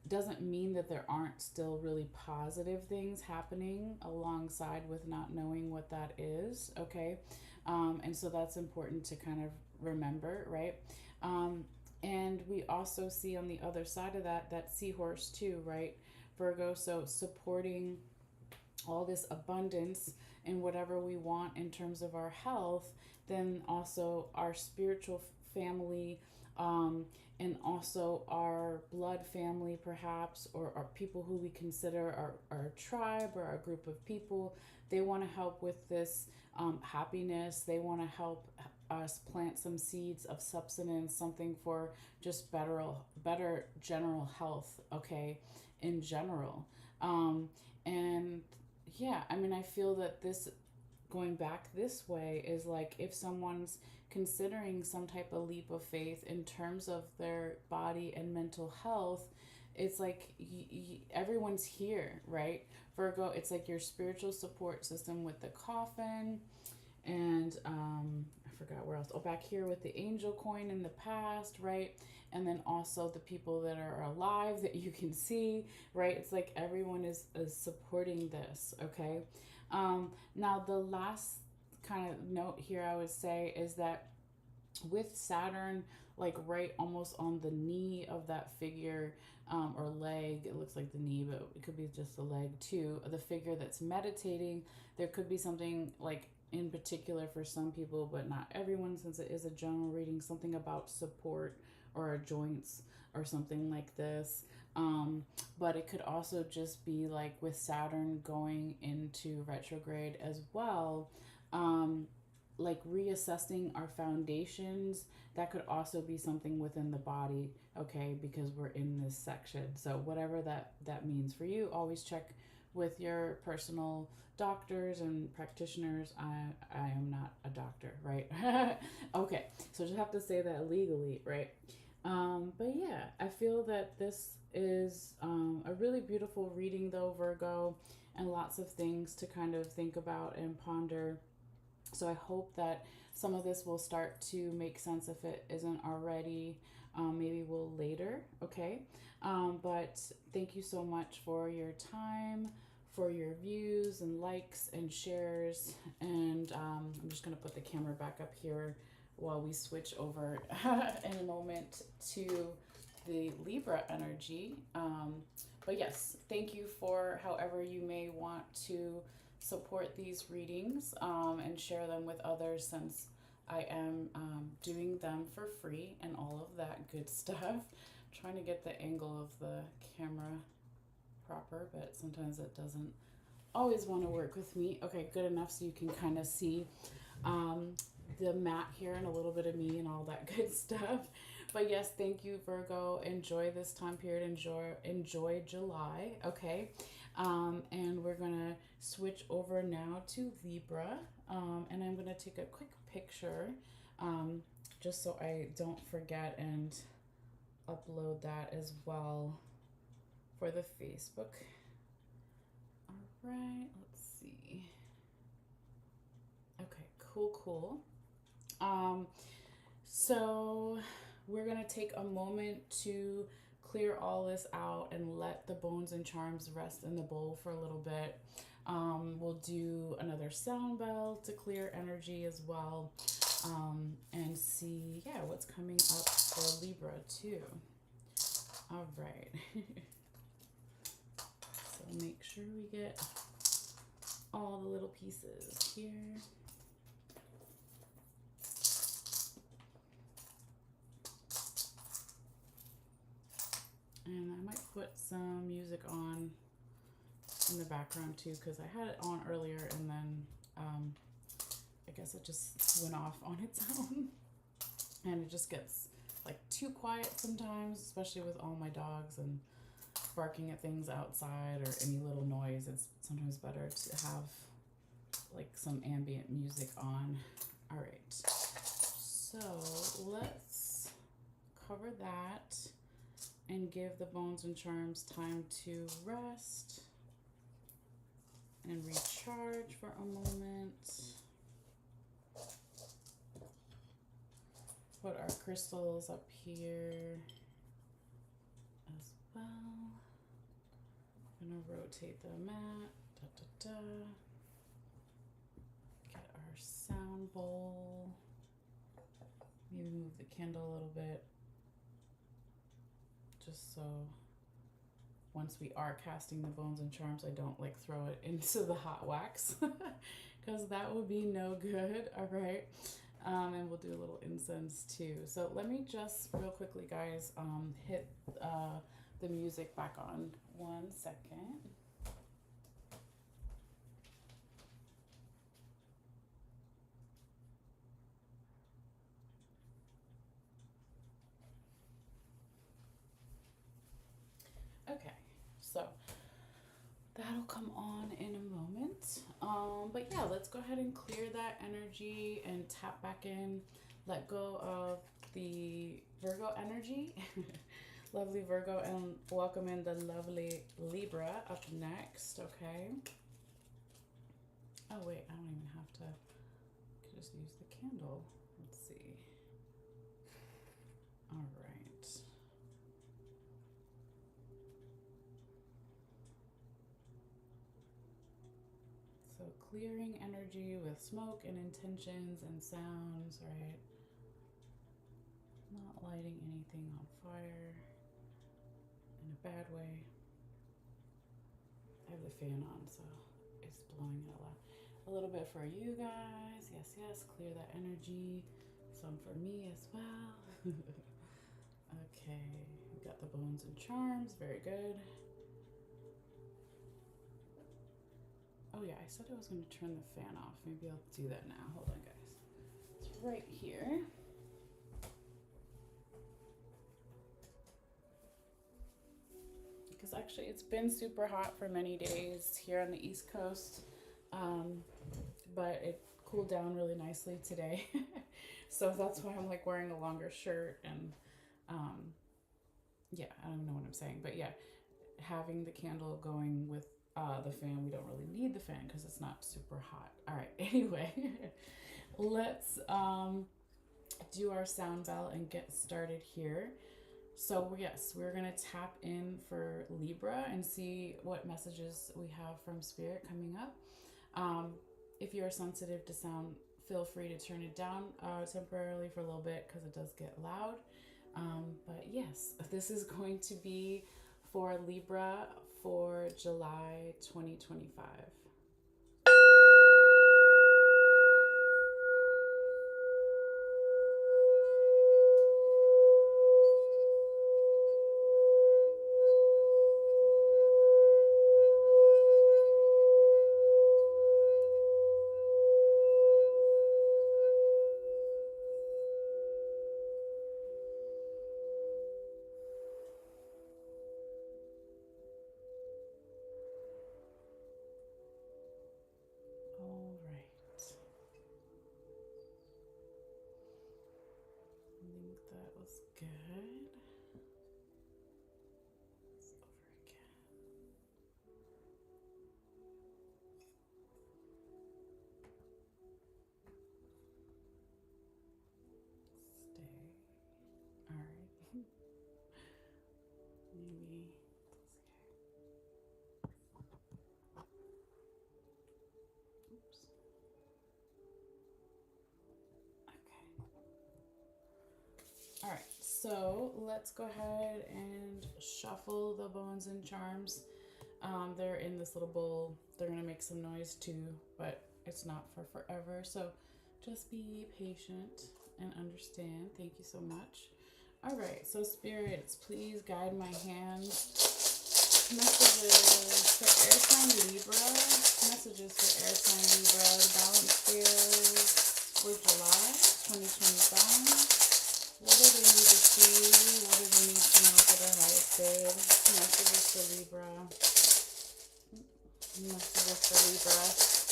doesn't mean that there aren't still really positive things happening alongside with not knowing what that is, okay? And so that's important to kind of remember, right? And we also see on the other side of that seahorse too, right, Virgo? So supporting all this abundance and whatever we want in terms of our health, then also our spiritual family, and also our blood family perhaps, or our people who we consider our tribe or our group of people. They want to help with this happiness. They want to help us plant some seeds of substance, something for just better general health, okay, in general. And yeah, I mean, I feel that this, going back this way, is like if someone's considering some type of leap of faith in terms of their body and mental health, it's like everyone's here, right? Virgo, it's like your spiritual support system with the coffin, and I forgot where else. Oh, back here with the angel coin in the past, right? And then also the people that are alive that you can see, right? It's like everyone is supporting this, okay? Now, the last kind of note here I would say is that with Saturn, like right almost on the knee of that figure, or leg, it looks like the knee, but it could be just the leg too, the figure that's meditating, there could be something like in particular for some people, but not everyone, since it is a general reading, something about support or our joints or something like this. But it could also just be like with Saturn going into retrograde as well, like reassessing our foundations. That could also be something within the body, okay, because we're in this section. So whatever that means for you, always check with your personal doctors and practitioners. I am not a doctor, right? Okay, so just have to say that legally, right? But yeah, I feel that this is a really beautiful reading though, Virgo, and lots of things to kind of think about and ponder. So I hope that some of this will start to make sense if it isn't already. Maybe we'll later, okay? But thank you so much for your time, for your views and likes and shares. And I'm just going to put the camera back up here while we switch over in a moment to the Libra energy. But yes, thank you for however you may want to support these readings, and share them with others, since I am doing them for free and all of that good stuff. I'm trying to get the angle of the camera proper, but sometimes it doesn't always want to work with me. Okay, good enough so you can kind of see the mat here and a little bit of me and all that good stuff. But yes, thank you, Virgo. Enjoy this time period. Enjoy July, okay? And we're gonna switch over now to Libra, and I'm gonna take a quick picture, just so I don't forget, and upload that as well for the Facebook. All right, let's see. Okay, cool. So we're gonna take a moment to clear all this out and let the bones and charms rest in the bowl for a little bit. We'll do another sound bell to clear energy as well, and see, yeah, what's coming up for Libra too. All right. So make sure we get all the little pieces here. And I might put some music on in the background too, because I had it on earlier and then I guess it just went off on its own. And it just gets like too quiet sometimes, especially with all my dogs and barking at things outside or any little noise. It's sometimes better to have like some ambient music on. All right, so let's cover that and give the bones and charms time to rest and recharge for a moment. Put our crystals up here as well. I'm gonna rotate the mat. Da, da, da. Get our sound bowl. Maybe move the candle a little bit, just so once we are casting the bones and charms, I don't like throw it into the hot wax, because that would be no good. All right. And we'll do a little incense too. So let me just real quickly, guys, hit the music back on. 1 second. Okay, so that'll come on in a moment. But yeah, let's go ahead and clear that energy and tap back in. Let go of the Virgo energy. Lovely Virgo, and welcome in the lovely Libra up next, okay? Oh wait, I don't even have to, I could just use the candle. Let's see. All right. So clearing energy with smoke and intentions and sounds, right? Not lighting anything on fire in a bad way. I have the fan on, so it's blowing it a little bit for you guys. Yes, yes, clear that energy. Some for me as well. Okay, we got the bones and charms, very good. Oh yeah, I said I was going to turn the fan off. Maybe I'll do that now. Hold on, guys. It's right here. Because actually it's been super hot for many days here on the East Coast. But it cooled down really nicely today. So that's why I'm like wearing a longer shirt and yeah, I don't know what I'm saying. But yeah, having the candle going with the fan, we don't really need the fan because it's not super hot. All right, anyway, let's do our sound bell and get started here. So yes, we're gonna tap in for Libra and see what messages we have from Spirit coming up. If you're sensitive to sound, feel free to turn it down temporarily for a little bit because it does get loud. But yes, this is going to be for Libra for July 2025. All right, so let's go ahead and shuffle the bones and charms. They're in this little bowl. They're gonna make some noise too, but it's not for forever. So just be patient and understand. Thank you so much. All right, so spirits, please guide my hands. Messages for air sign Libra. Messages for air sign Libra. The balance scales for July 2025. What do they need to see? What do they need to know for their highest good? Messages for Libra. Messages for Libra.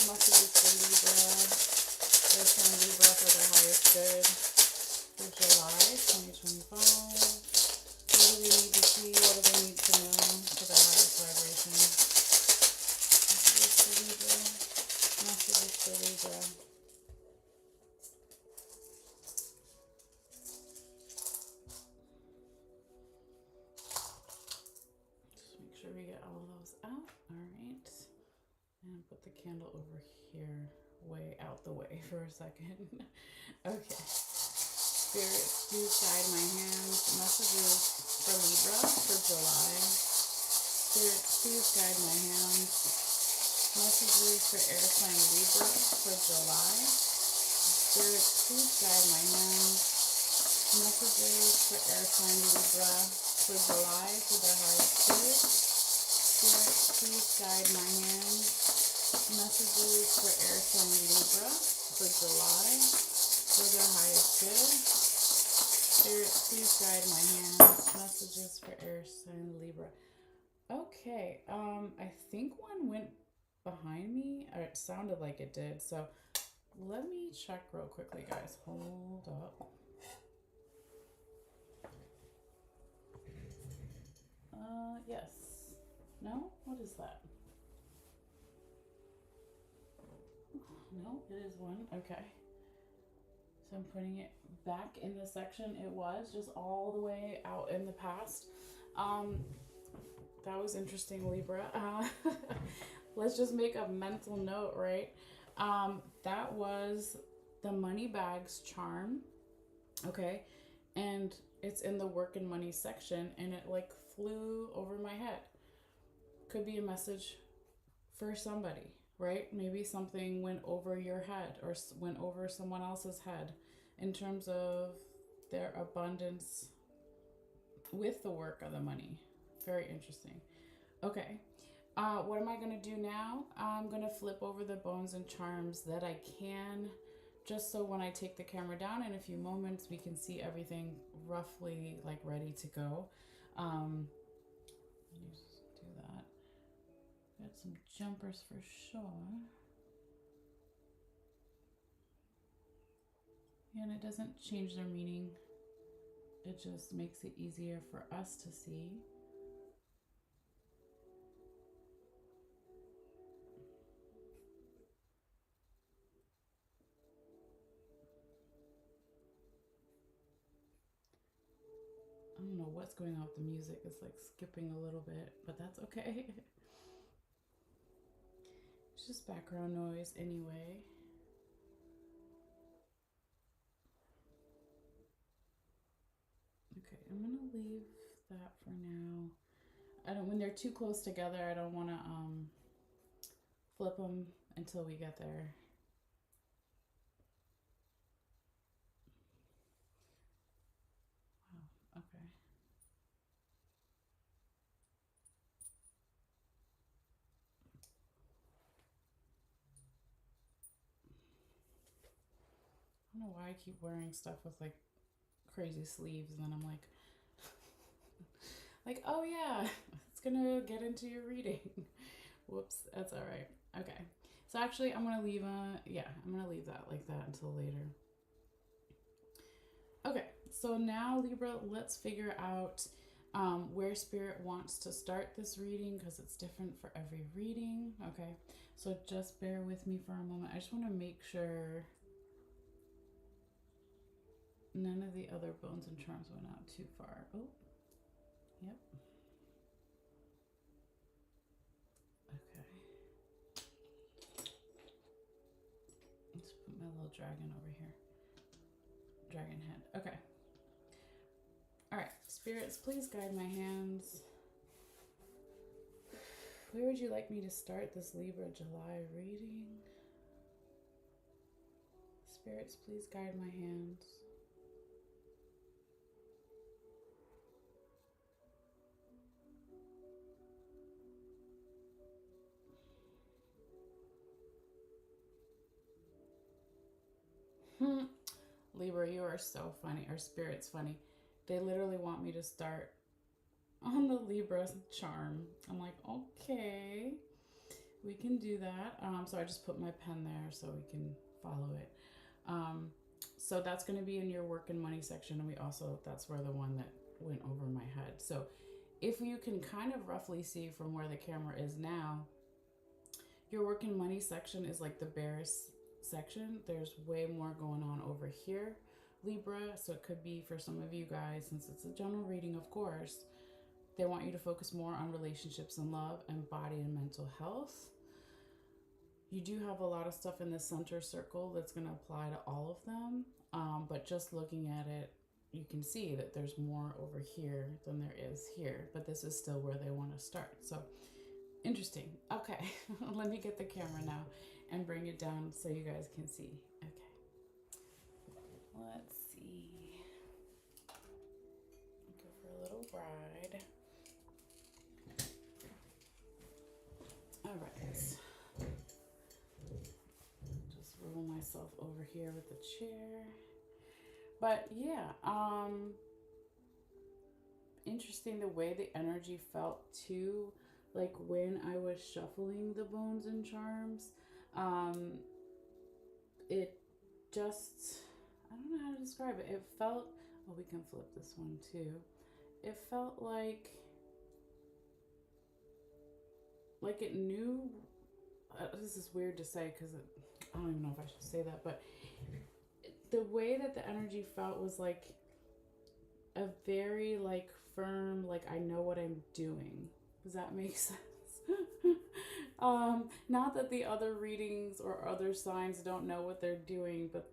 Messages for Libra. Air sign Libra for their highest good for July 2025. What do they need to see? What do they need to know for their highest vibration? Messages for Libra. Messages for Libra. Just make sure we get all of those out. All right. And put the candle over here, way out the way for a second. Okay. Spirits, please guide my hands. Messages for Libra for July. Spirits, please guide my hands. Messages for air sign Libra for July. Spirits, please guide my hands. Messages for air sign Libra for July for their highest good. Spirits, please guide my hands. Messages for air sign Libra for July for their highest good. Spirit, please guide my hands. Messages for air sign Libra. Okay, I think one went behind me, or it sounded like it did. So let me check real quickly, guys. Hold up. Yes. No? What is that? No, it is one. Okay. So I'm putting it back in the section it was, just all the way out in the past. That was interesting, Libra. Let's just make a mental note, right? That was the money bags charm, okay? And it's in the work and money section, and it like flew over my head. Could be a message for somebody, right? Maybe something went over your head or went over someone else's head in terms of their abundance with the work of the money. Very interesting. Okay. What am I going to do now? I'm going to flip over the bones and charms that I can, just so when I take the camera down in a few moments, we can see everything roughly like ready to go. Let me just do that. Got some jumpers for sure. And it doesn't change their meaning. It just makes it easier for us to see. I don't know what's going on with the music. It's like skipping a little bit, but that's okay. It's just background noise anyway. Okay, I'm gonna leave that for now. When they're too close together, I don't want to flip them until we get there. Wow, okay. I don't know why I keep wearing stuff with like crazy sleeves, and then I'm like, oh yeah, it's gonna get into your reading. Whoops, that's all right. Okay, so actually, I'm gonna leave. I'm gonna leave that like that until later. Okay, so now Libra, let's figure out where Spirit wants to start this reading because it's different for every reading. Okay, so just bear with me for a moment. I just want to make sure none of the other bones and charms went out too far. Oh, yep. Okay. Let's put my little dragon over here. Dragon head. Okay. Spirits, please guide my hands. Where would you like me to start this Libra July reading? Spirits, please guide my hands. Libra, you are so funny. Or Spirit's funny. They literally want me to start on the Libra charm. I'm like, okay, we can do that. So I just put my pen there so we can follow it. So that's going to be in your work and money section. And that's where the one that went over my head. So if you can kind of roughly see from where the camera is now, your work and money section is like the barest section. There's way more going on over here, Libra. So it could be for some of you guys, since it's a general reading, of course, they want you to focus more on relationships and love and body and mental health. You do have a lot of stuff in the center circle that's going to apply to all of them. But just looking at it, you can see that there's more over here than there is here. But this is still where they want to start. So interesting. Okay, let me get the camera now and bring it down so you guys can see. Okay, let's see. Go for a little ride. All right. Just roll myself over here with the chair. But yeah, interesting the way the energy felt too. Like when I was shuffling the bones and charms, it just, I don't know how to describe it. It felt, oh, we can flip this one too. It felt like it knew, this is weird to say because I don't even know if I should say that, but the way that the energy felt was like a very like firm, like I know what I'm doing. Does that make sense? Not that the other readings or other signs don't know what they're doing, but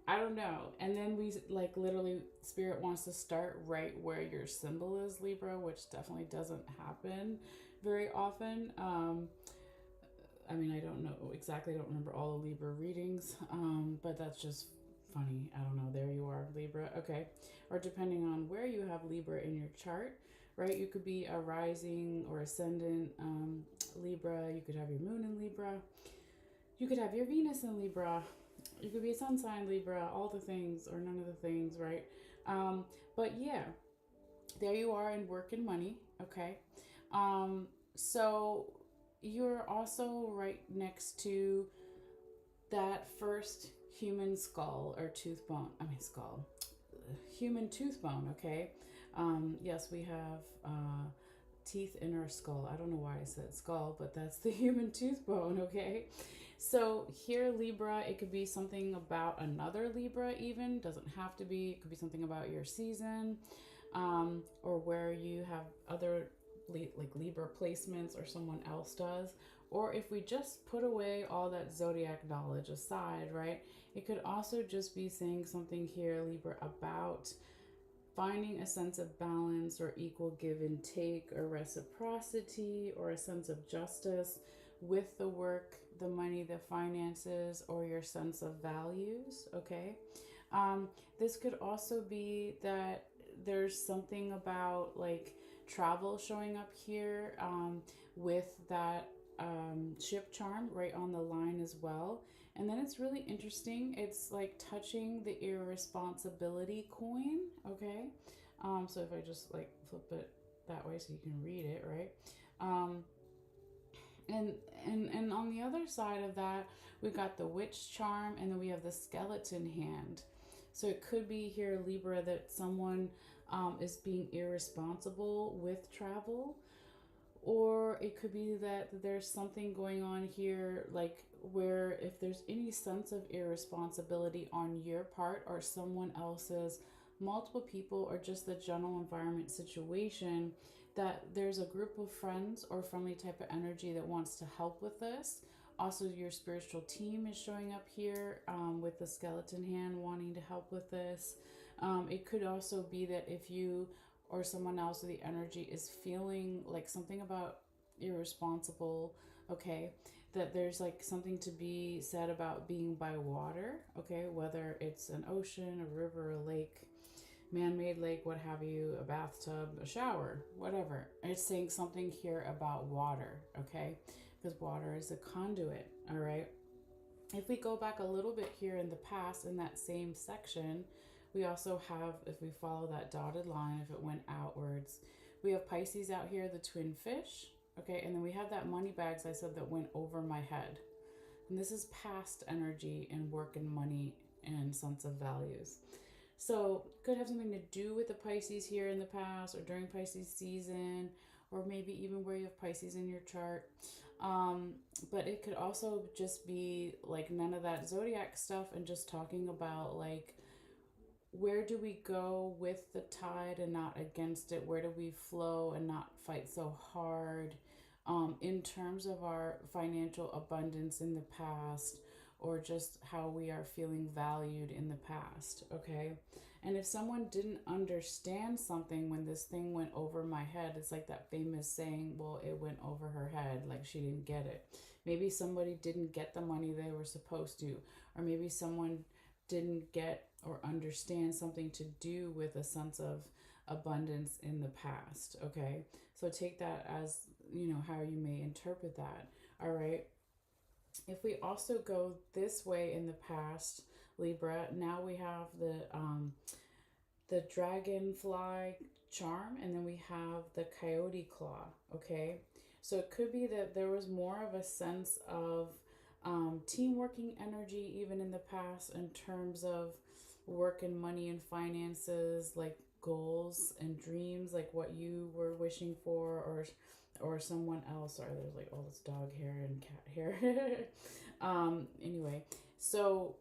I don't know. And then we like literally Spirit wants to start right where your symbol is, Libra, which definitely doesn't happen very often. I mean, I don't know exactly, I don't remember all the Libra readings, but that's just funny. I don't know. There you are, Libra. Okay. Or depending on where you have Libra in your chart, right? You could be a rising or ascendant Libra. You could have your moon in Libra. You could have your Venus in Libra. You could be a sun sign Libra, all the things or none of the things, right? But yeah, there you are in work and money. Okay. So you're also right next to that first human skull or tooth bone. Human tooth bone. Okay. Yes, we have teeth in our skull. I don't know why I said skull, but that's the human tooth bone. Okay. So here, Libra, it could be something about another Libra even. Doesn't have to be. It could be something about your season, or where you have other like Libra placements or someone else does. Or if we just put away all that zodiac knowledge aside, right? It could also just be saying something here, Libra, about finding a sense of balance or equal give and take or reciprocity or a sense of justice with the work, the money, the finances, or your sense of values, okay? This could also be that there's something about like travel showing up here with that ship charm right on the line as well. And then it's really interesting. It's like touching the irresponsibility coin, okay? So if I just like flip it that way so you can read it, right? And on the other side of that, we got the witch charm, and then we have the skeleton hand. So it could be here, Libra, that someone is being irresponsible with travel. Or it could be that there's something going on here, like where if there's any sense of irresponsibility on your part or someone else's, multiple people, or just the general environment situation, that there's a group of friends or friendly type of energy that wants to help with this. Also, your spiritual team is showing up here with the skeleton hand wanting to help with this. It could also be that if you or someone else with the energy is feeling like something about irresponsible, okay? That there's like something to be said about being by water, okay? Whether it's an ocean, a river, a lake, man-made lake, what have you, a bathtub, a shower, whatever. It's saying something here about water, okay? Because water is a conduit, all right? If we go back a little bit here in the past in that same section, we also have, if we follow that dotted line, if it went outwards, we have Pisces out here, the twin fish, okay? And then we have that money bags I said that went over my head. And this is past energy and work and money and sense of values. So could have something to do with the Pisces here in the past or during Pisces season, or maybe even where you have Pisces in your chart. But it could also just be like none of that zodiac stuff and just talking about like where do we go with the tide and not against it? Where do we flow and not fight so hard? In terms of our financial abundance in the past, or just how we are feeling valued in the past, okay? And if someone didn't understand something when this thing went over my head, it's like that famous saying, well, it went over her head, like she didn't get it. Maybe somebody didn't get the money they were supposed to, or maybe someone didn't get or understand something to do with a sense of abundance in the past, okay? So take that as, how you may interpret that, all right? If we also go this way in the past, Libra, now we have the dragonfly charm, and then we have the coyote claw, okay? So it could be that there was more of a sense of team working energy even in the past in terms of work and money and finances, like goals and dreams, like what you were wishing for, or someone else. Or there's like all this dog hair and cat hair. Anyway, so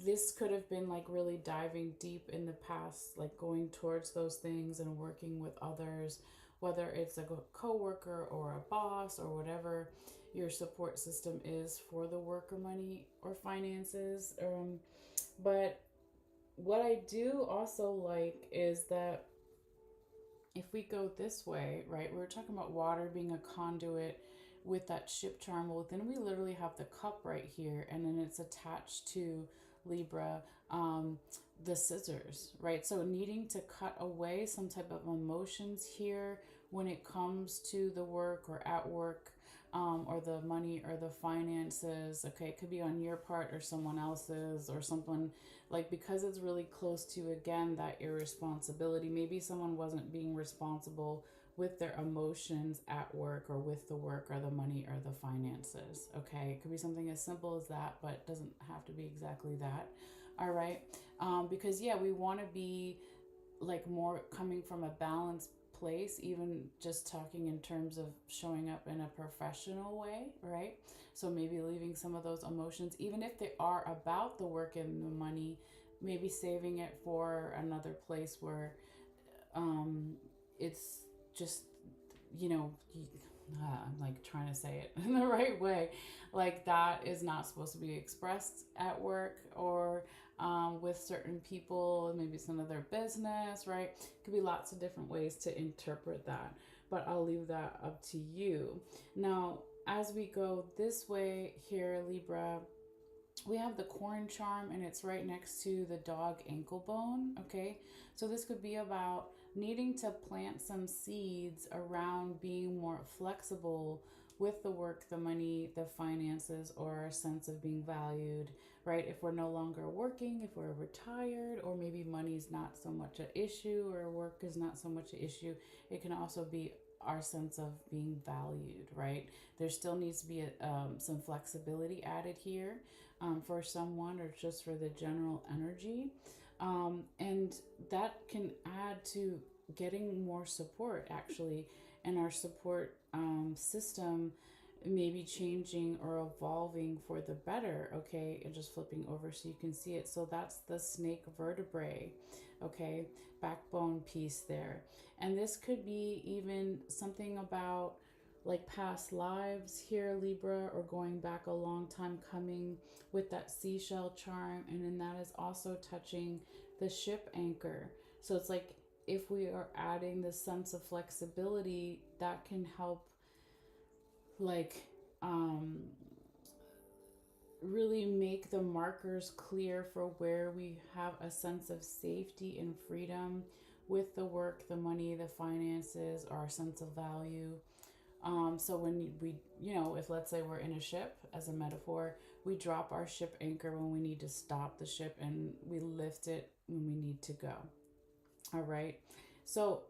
this could have been like really diving deep in the past, like going towards those things and working with others, whether it's like a coworker or a boss or whatever your support system is for the work or money or finances. But what I do also like is that if we go this way, right, we were talking about water being a conduit with that ship charm. Well, then we literally have the cup right here, and then it's attached to Libra, the scissors, right? So needing to cut away some type of emotions here when it comes to the work or at work, or the money or the finances. Okay, it could be on your part or someone else's, or someone, like, because it's really close to, again, that irresponsibility. Maybe someone wasn't being responsible with their emotions at work, or with the work or the money or the finances. Okay, it could be something as simple as that, but it doesn't have to be exactly that. All right, because yeah, we want to be like more coming from a balanced place, even just talking in terms of showing up in a professional way, right? So maybe leaving some of those emotions, even if they are about the work and the money, maybe saving it for another place where it's just, you know, I'm like trying to say it in the right way. Like that is not supposed to be expressed at work, or with certain people. Maybe it's none of their business, right? Could be lots of different ways to interpret that, but I'll leave that up to you. Now, as we go this way here, Libra, we have the corn charm, and it's right next to the dog ankle bone, okay? So this could be about needing to plant some seeds around being more flexible with the work, the money, the finances, or a sense of being valued, right? If we're no longer working, if we're retired, or maybe money's not so much an issue, or work is not so much an issue, it can also be our sense of being valued, right? There still needs to be some flexibility added here, for someone, or just for the general energy. And that can add to getting more support, actually, and our support system maybe changing or evolving for the better, okay? And just flipping over so you can see it. So that's the snake vertebrae, okay? Backbone piece there. And this could be even something about like past lives here, Libra, or going back a long time coming with that seashell charm. And then that is also touching the ship anchor. So it's like if we are adding the sense of flexibility, that can help, like, um, really make the markers clear for where we have a sense of safety and freedom with the work, the money, the finances, our sense of value. So when we, if let's say we're in a ship, as a metaphor, we drop our ship anchor when we need to stop the ship, and we lift it when we need to go. All right. So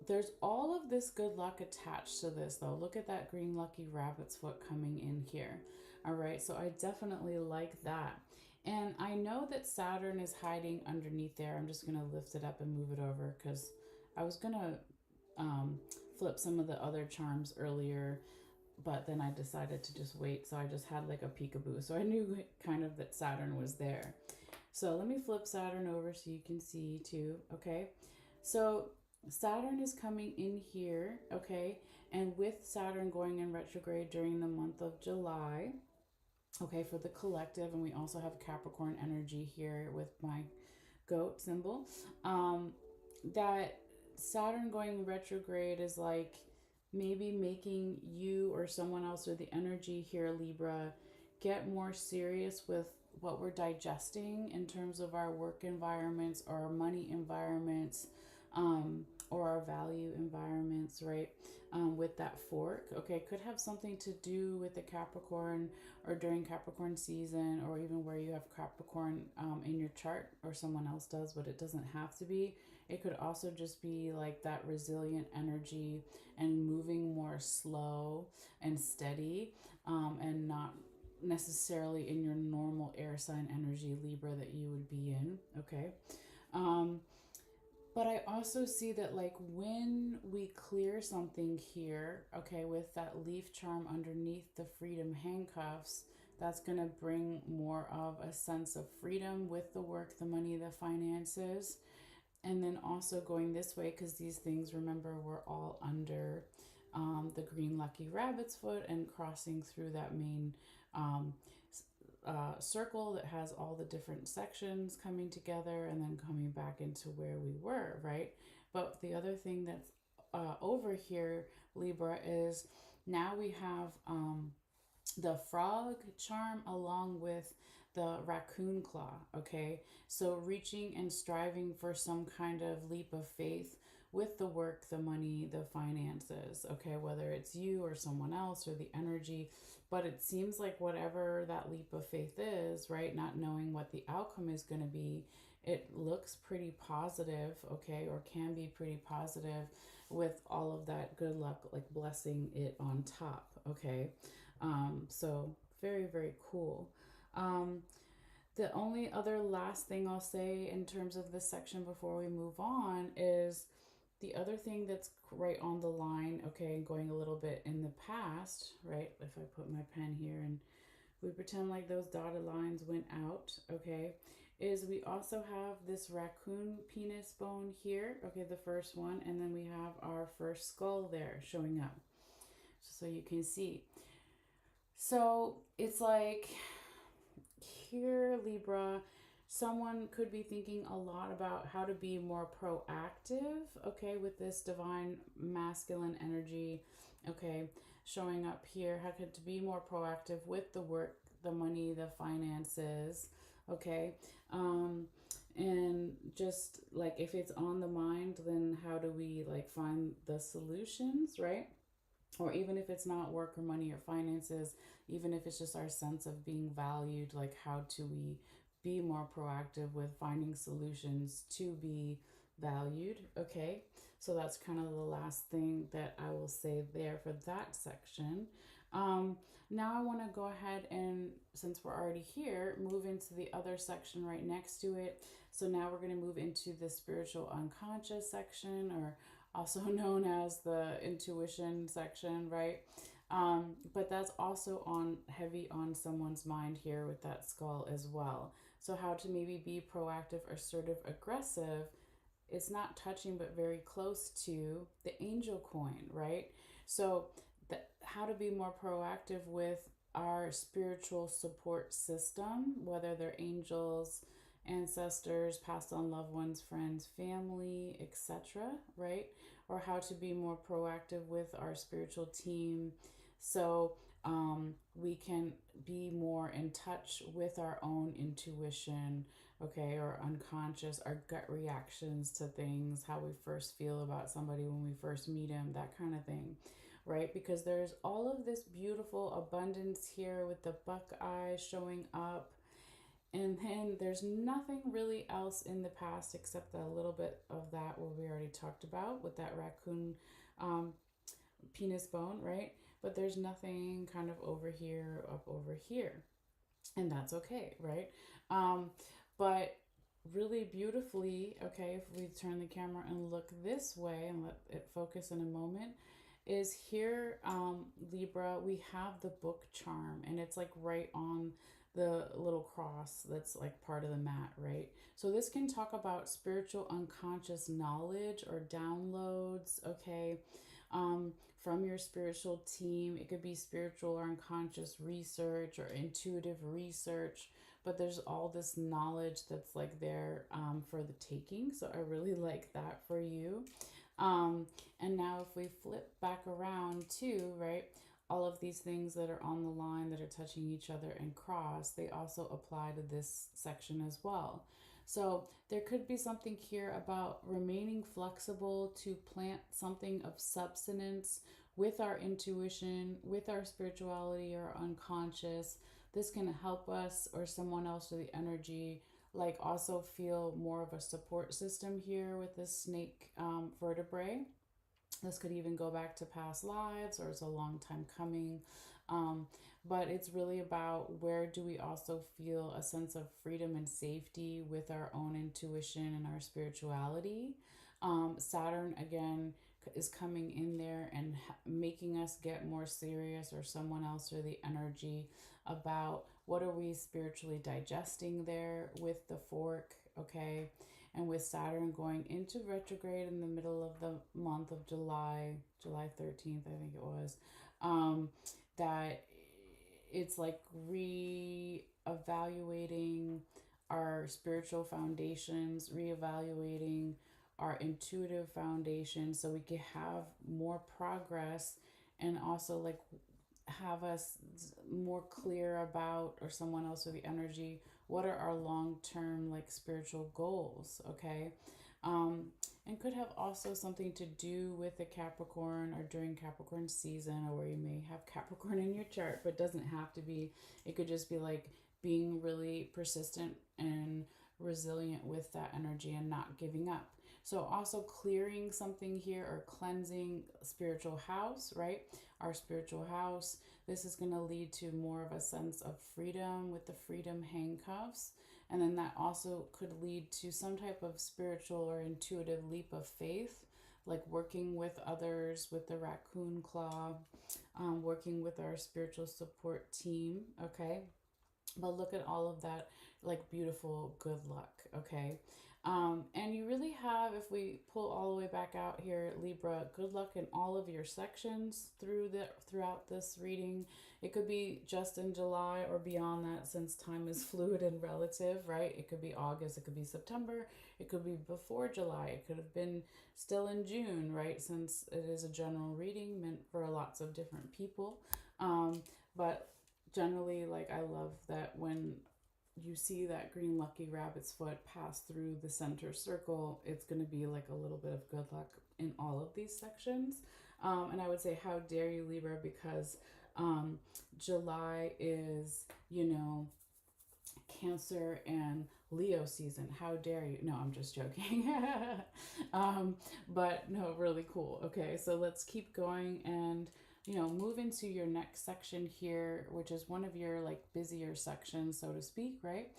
there's all of this good luck attached to this, though. Look at that green lucky rabbit's foot coming in here. All right. So I definitely like that. And I know that Saturn is hiding underneath there. I'm just going to lift it up and move it over because I was going to um, flip some of the other charms earlier, but then I decided to just wait. So I just had like a peekaboo. So I knew kind of that Saturn was there. So let me flip Saturn over so you can see too. Okay. So Saturn is coming in here. Okay. And with Saturn going in retrograde during the month of July, okay, for the collective, and we also have Capricorn energy here with my goat symbol. Um, that Saturn going retrograde is like maybe making you or someone else, or the energy here, Libra, get more serious with what we're digesting in terms of our work environments or our money environments, or our value environments, right? With that fork, okay, could have something to do with the Capricorn or during Capricorn season, or even where you have Capricorn in your chart, or someone else does, but it doesn't have to be. It could also just be like that resilient energy and moving more slow and steady, and not necessarily in your normal air sign energy, Libra, that you would be in, okay? Um, but I also see that, like, when we clear something here, okay, with that leaf charm underneath the freedom handcuffs, that's going to bring more of a sense of freedom with the work, the money, the finances. And then also going this way, because these things, remember, we're all under the green lucky rabbit's foot and crossing through that main um, circle that has all the different sections coming together and then coming back into where we were, right? But the other thing that's over here, Libra, is now we have the frog charm along with the raccoon claw, okay? So reaching and striving for some kind of leap of faith with the work, the money, the finances, okay? Whether it's you or someone else or the energy, but it seems like whatever that leap of faith is, right? Not knowing what the outcome is going to be, it looks pretty positive, okay? Or can be pretty positive with all of that good luck, like blessing it on top, okay? So very, very cool. Um, the only other last thing I'll say in terms of this section before we move on is the other thing that's right on the line, okay, and going a little bit in the past, right? If I put my pen here and we pretend like those dotted lines went out, okay, is we also have this raccoon penis bone here, okay, the first one, and then we have our first skull there showing up. So you can see. So it's like here, Libra, someone could be thinking a lot about how to be more proactive, okay, with this divine masculine energy, okay, showing up here. How to be more proactive with the work, the money, the finances, okay? And just like if it's on the mind, then how do we like find the solutions, right? Or even if it's not work or money or finances, even if it's just our sense of being valued, like how do we be more proactive with finding solutions to be valued, okay? So that's kind of the last thing that I will say there for that section. Now I want to go ahead and, since we're already here, move into the other section right next to it. So now we're going to move into the spiritual unconscious section, or also known as the intuition section, right? But that's also on heavy on someone's mind here with that skull as well. So how to maybe be proactive, assertive, aggressive. It's not touching, but very close to the angel coin, right? So how to be more proactive with our spiritual support system, whether they're angels, ancestors, past on loved ones, friends, family, etc., right? Or how to be more proactive with our spiritual team. So we can be more in touch with our own intuition, okay, or unconscious, our gut reactions to things, how we first feel about somebody when we first meet them, that kind of thing, right? Because there's all of this beautiful abundance here with the buckeye showing up. And then there's nothing really else in the past except a little bit of that what we already talked about with that raccoon um, penis bone, right? But there's nothing kind of over here, up over here. And that's okay, right? Um, but really beautifully, okay, if we turn the camera and look this way and let it focus in a moment, is here, Libra, we have the book charm, and it's like right on the little cross that's like part of the mat, right? So this can talk about spiritual unconscious knowledge or downloads, okay, from your spiritual team. It could be spiritual or unconscious research or intuitive research, but there's all this knowledge that's like there for the taking. So I really like that for you. And now if we flip back around too, right? All of these things that are on the line that are touching each other and cross, they also apply to this section as well. So there could be something here about remaining flexible to plant something of substance with our intuition, with our spirituality or unconscious. This can help us or someone else or the energy like also feel more of a support system here with this snake vertebrae. This could even go back to past lives or it's a long time coming. Um, but it's really about where do we also feel a sense of freedom and safety with our own intuition and our spirituality. Saturn, again, is coming in there and making us get more serious, or someone else or the energy about what are we spiritually digesting there with the fork, okay? And with Saturn going into retrograde in the middle of the month of July 13th, I think it was, that it's like re-evaluating our spiritual foundations, re-evaluating our intuitive foundation so we can have more progress, and also like have us more clear about, or someone else with the energy, what are our long-term like spiritual goals, okay? And could have also something to do with the Capricorn or during Capricorn season, or where you may have Capricorn in your chart, but doesn't have to be. It could just be like being really persistent and resilient with that energy and not giving up. So also clearing something here or cleansing spiritual house, right? Our spiritual house. This is going to lead to more of a sense of freedom with the freedom handcuffs. And then that also could lead to some type of spiritual or intuitive leap of faith, like working with others with the raccoon claw, working with our spiritual support team, okay? But look at all of that, like beautiful good luck, okay? And you really have, if we pull all the way back out here, Libra, good luck in all of your sections throughout this reading. It could be just in July or beyond that, since time is fluid and relative, right? It could be August, it could be September, it could be before July, it could have been still in June, right? Since it is a general reading meant for lots of different people. But generally, like, I love that when you see that green lucky rabbit's foot pass through the center circle, it's going to be like a little bit of good luck in all of these sections. And I would say, how dare you, Libra, because July is, Cancer and Leo season. How dare you? No, I'm just joking. But no, really cool. Okay, so let's keep going and move into your next section here, which is one of your like busier sections, so to speak, right?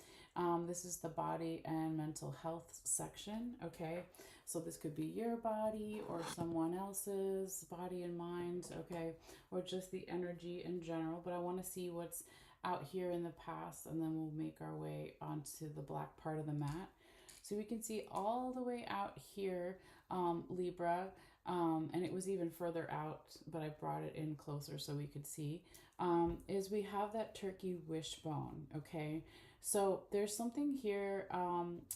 This is the body and mental health section, okay? So this could be your body or someone else's body and mind, okay? Or just the energy in general, but I want to see what's out here in the past, and then we'll make our way onto the black part of the mat. So we can see all the way out here, Libra, and it was even further out, but I brought it in closer so we could see, is we have that turkey wishbone, okay? So there's something here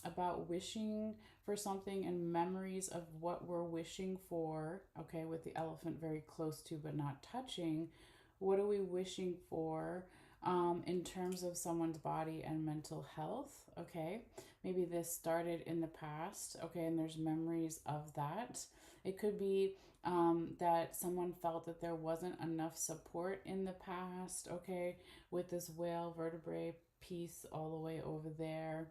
about wishing for something and memories of what we're wishing for. Okay, with the elephant very close to but not touching. What are we wishing for in terms of someone's body and mental health? Okay, maybe this started in the past. Okay, and there's memories of that. It could be that someone felt that there wasn't enough support in the past. Okay, with this whale vertebrae piece all the way over there,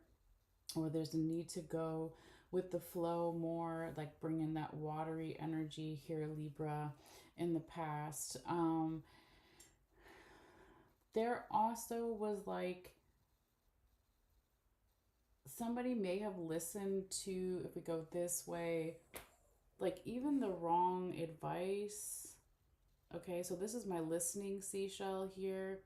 or there's a need to go with the flow more, like bring in that watery energy here, Libra, in the past. There also was like somebody may have listened to, if we go this way, like even the wrong advice. Okay, so this is my listening seashell here.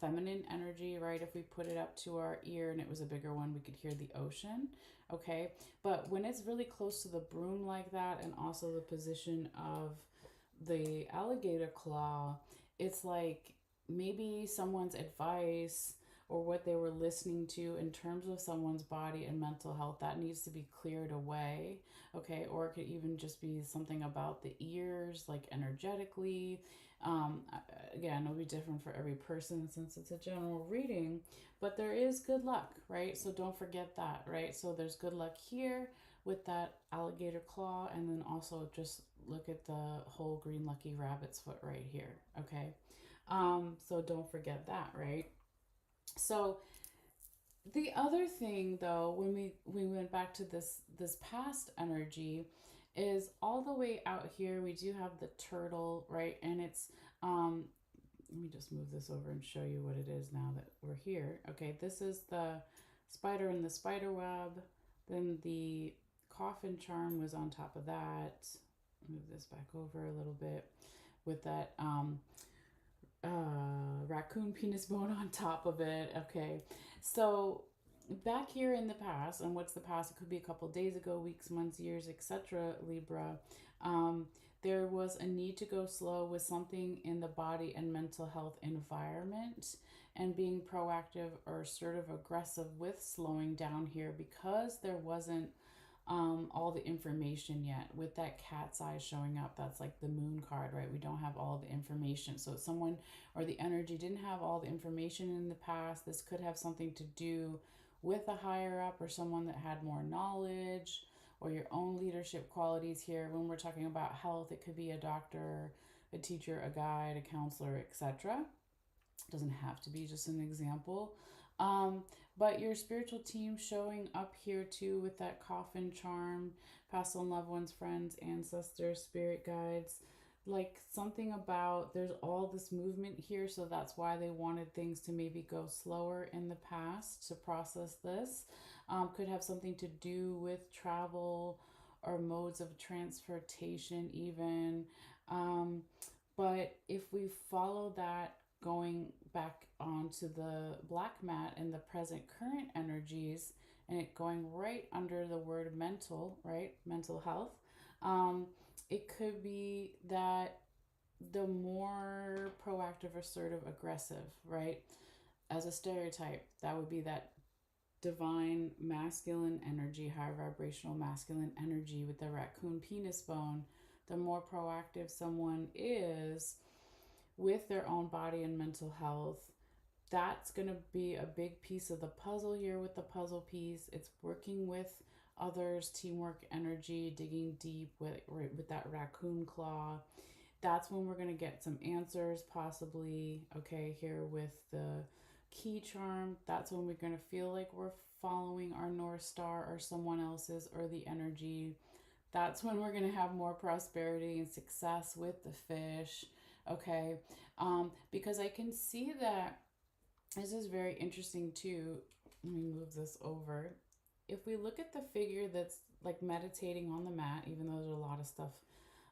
Feminine energy, right? If we put it up to our ear and it was a bigger one, we could hear the ocean. Okay, but when it's really close to the broom like that, and also the position of the alligator claw, it's like maybe someone's advice or what they were listening to in terms of someone's body and mental health that needs to be cleared away. Okay, or it could even just be something about the ears, like energetically. um, Again, it'll be different for every person since it's a general reading, but there is good luck, right? So don't forget that, right? So there's good luck here with that alligator claw, and then also just look at the whole green lucky rabbit's foot right here. Okay, so don't forget that, right? So the other thing, though, when we went back to this past energy, is all the way out here. We do have the turtle, right? And it's let me just move this over and show you what it is now that we're here. Okay, this is the spider in the spider web. Then the coffin charm was on top of that. Move this back over a little bit with that raccoon penis bone on top of it. Okay, so back here in the past, and what's the past? It could be a couple days ago, weeks, months, years, etc. Libra. Um, there was a need to go slow with something in the body and mental health environment, and being proactive or assertive, aggressive with slowing down here because there wasn't all the information yet. With that cat's eye showing up, that's like the moon card, right? We don't have all the information. So someone or the energy didn't have all the information in the past. This could have something to do with a higher up or someone that had more knowledge, or your own leadership qualities here. When we're talking about health, it could be a doctor, a teacher, a guide, a counselor, etc. It doesn't have to be, just an example. Um, but your spiritual team showing up here too with that coffin charm, past on loved ones, friends, ancestors, spirit guides. Like something about there's all this movement here, so that's why they wanted things to maybe go slower in the past to process this. Could have something to do with travel or modes of transportation, even. Um, but if we follow that going back onto the black mat and the present current energies, and it going right under the word mental, right? Mental health. Um, it could be that the more proactive, assertive, aggressive, right? As a stereotype, that would be that divine masculine energy, high vibrational masculine energy with the raccoon penis bone. The more proactive someone is with their own body and mental health, that's going to be a big piece of the puzzle here with the puzzle piece. It's working with others, teamwork energy, digging deep with that raccoon claw. That's when we're going to get some answers, possibly. Okay, here with the key charm, that's when we're going to feel like we're following our North Star or someone else's or the energy. That's when we're going to have more prosperity and success with the fish. Okay, because I can see that this is very interesting too. Let me move this over. If we look at the figure that's like meditating on the mat, even though there's a lot of stuff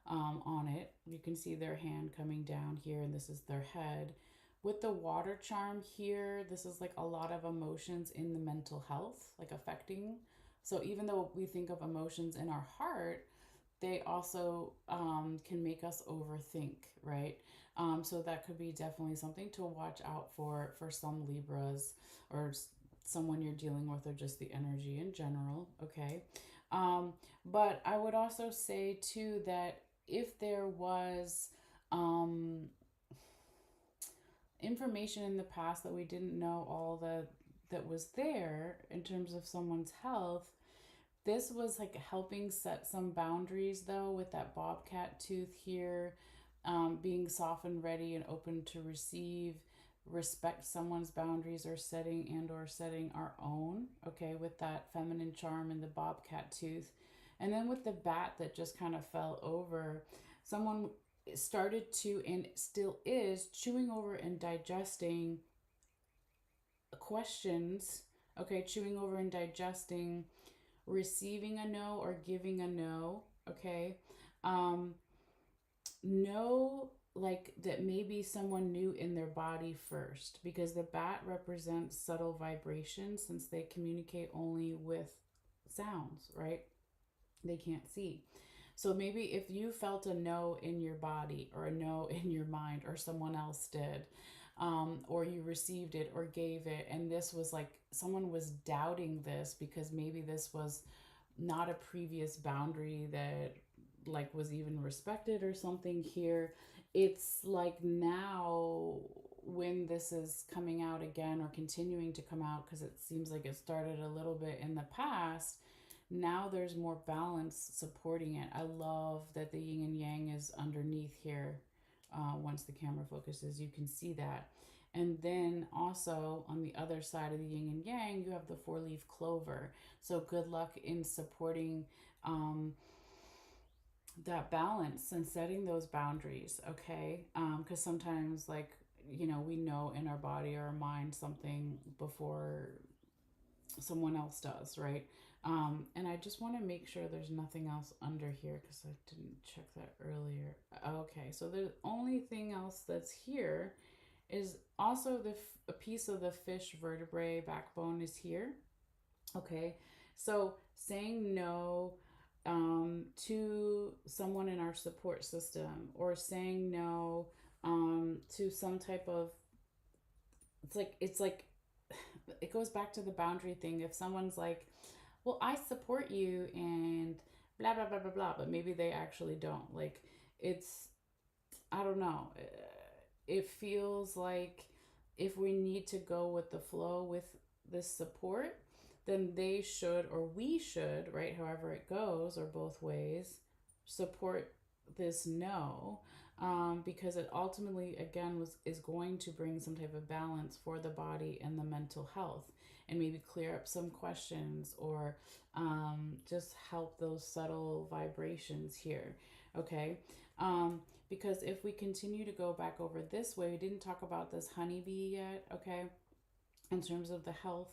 on it, you can see their hand coming down here, and this is their head. With the water charm here, this is like a lot of emotions in the mental health, like affecting. So even though we think of emotions in our heart, they also can make us overthink, right? So that could be definitely something to watch out for some Libras or someone you're dealing with or just the energy in general, okay? Um, but I would also say too that if there was um, information in the past that we didn't know all that was there in terms of someone's health, this was like helping set some boundaries though with that bobcat tooth here, being soft and ready and open to receive, respect someone's boundaries or setting our own, okay, with that feminine charm and the bobcat tooth. And then with the bat that just kind of fell over, someone started to and still is chewing over and digesting questions, okay, chewing over and digesting receiving a no or giving a no, okay? Um, know like that maybe someone new in their body first, because the bat represents subtle vibrations since they communicate only with sounds, right? They can't see. So maybe if you felt a no in your body or a no in your mind or someone else did, or you received it or gave it, and this was like someone was doubting this because maybe this was not a previous boundary that like was even respected or something here. It's like now when this is coming out again or continuing to come out, because it seems like it started a little bit in the past, now there's more balance supporting it. I love that the yin and yang is underneath here. Once the camera focuses, you can see that. And then also on the other side of the yin and yang, you have the 4-leaf clover. So good luck in supporting that balance and setting those boundaries, okay? Because sometimes, like, we know in our body or our mind something before someone else does, right? And I just want to make sure there's nothing else under here because I didn't check that earlier. Okay, so the only thing else that's here is also a piece of the fish vertebrae backbone is here. Okay, so saying no to someone in our support system, or saying no to some type of, it's like it goes back to the boundary thing. If someone's like, well, I support you and blah blah blah blah blah, but maybe they actually don't, like, it's, I don't know, it feels like if we need to go with the flow with this support, then they should, or we should, right, however it goes, or both ways, support this no, because it ultimately again is going to bring some type of balance for the body and the mental health, and maybe clear up some questions, or just help those subtle vibrations here, okay? Because if we continue to go back over this way, we didn't talk about this honeybee yet, okay, in terms of the health.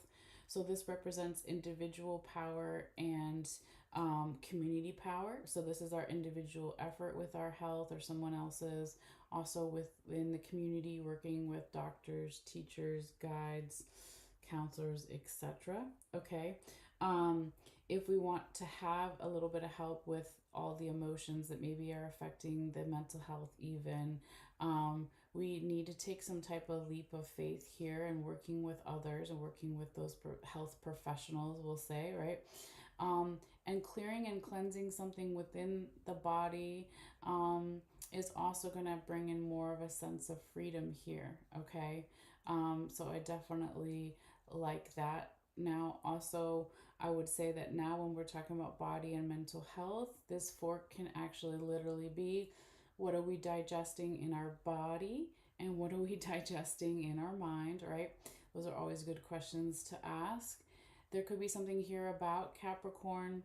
So this represents individual power and community power. So this is our individual effort with our health or someone else's. Also within the community, working with doctors, teachers, guides, counselors, etc. Okay. If we want to have a little bit of help with all the emotions that maybe are affecting the mental health, even, we need to take some type of leap of faith here and working with others and working with those health professionals, we'll say, right? And clearing and cleansing something within the body is also going to bring in more of a sense of freedom here, okay? So I definitely like that. Now, also, I would say that now when we're talking about body and mental health, this fork can actually literally be, what are we digesting in our body and what are we digesting in our mind, right? Those are always good questions to ask. There could be something here about Capricorn,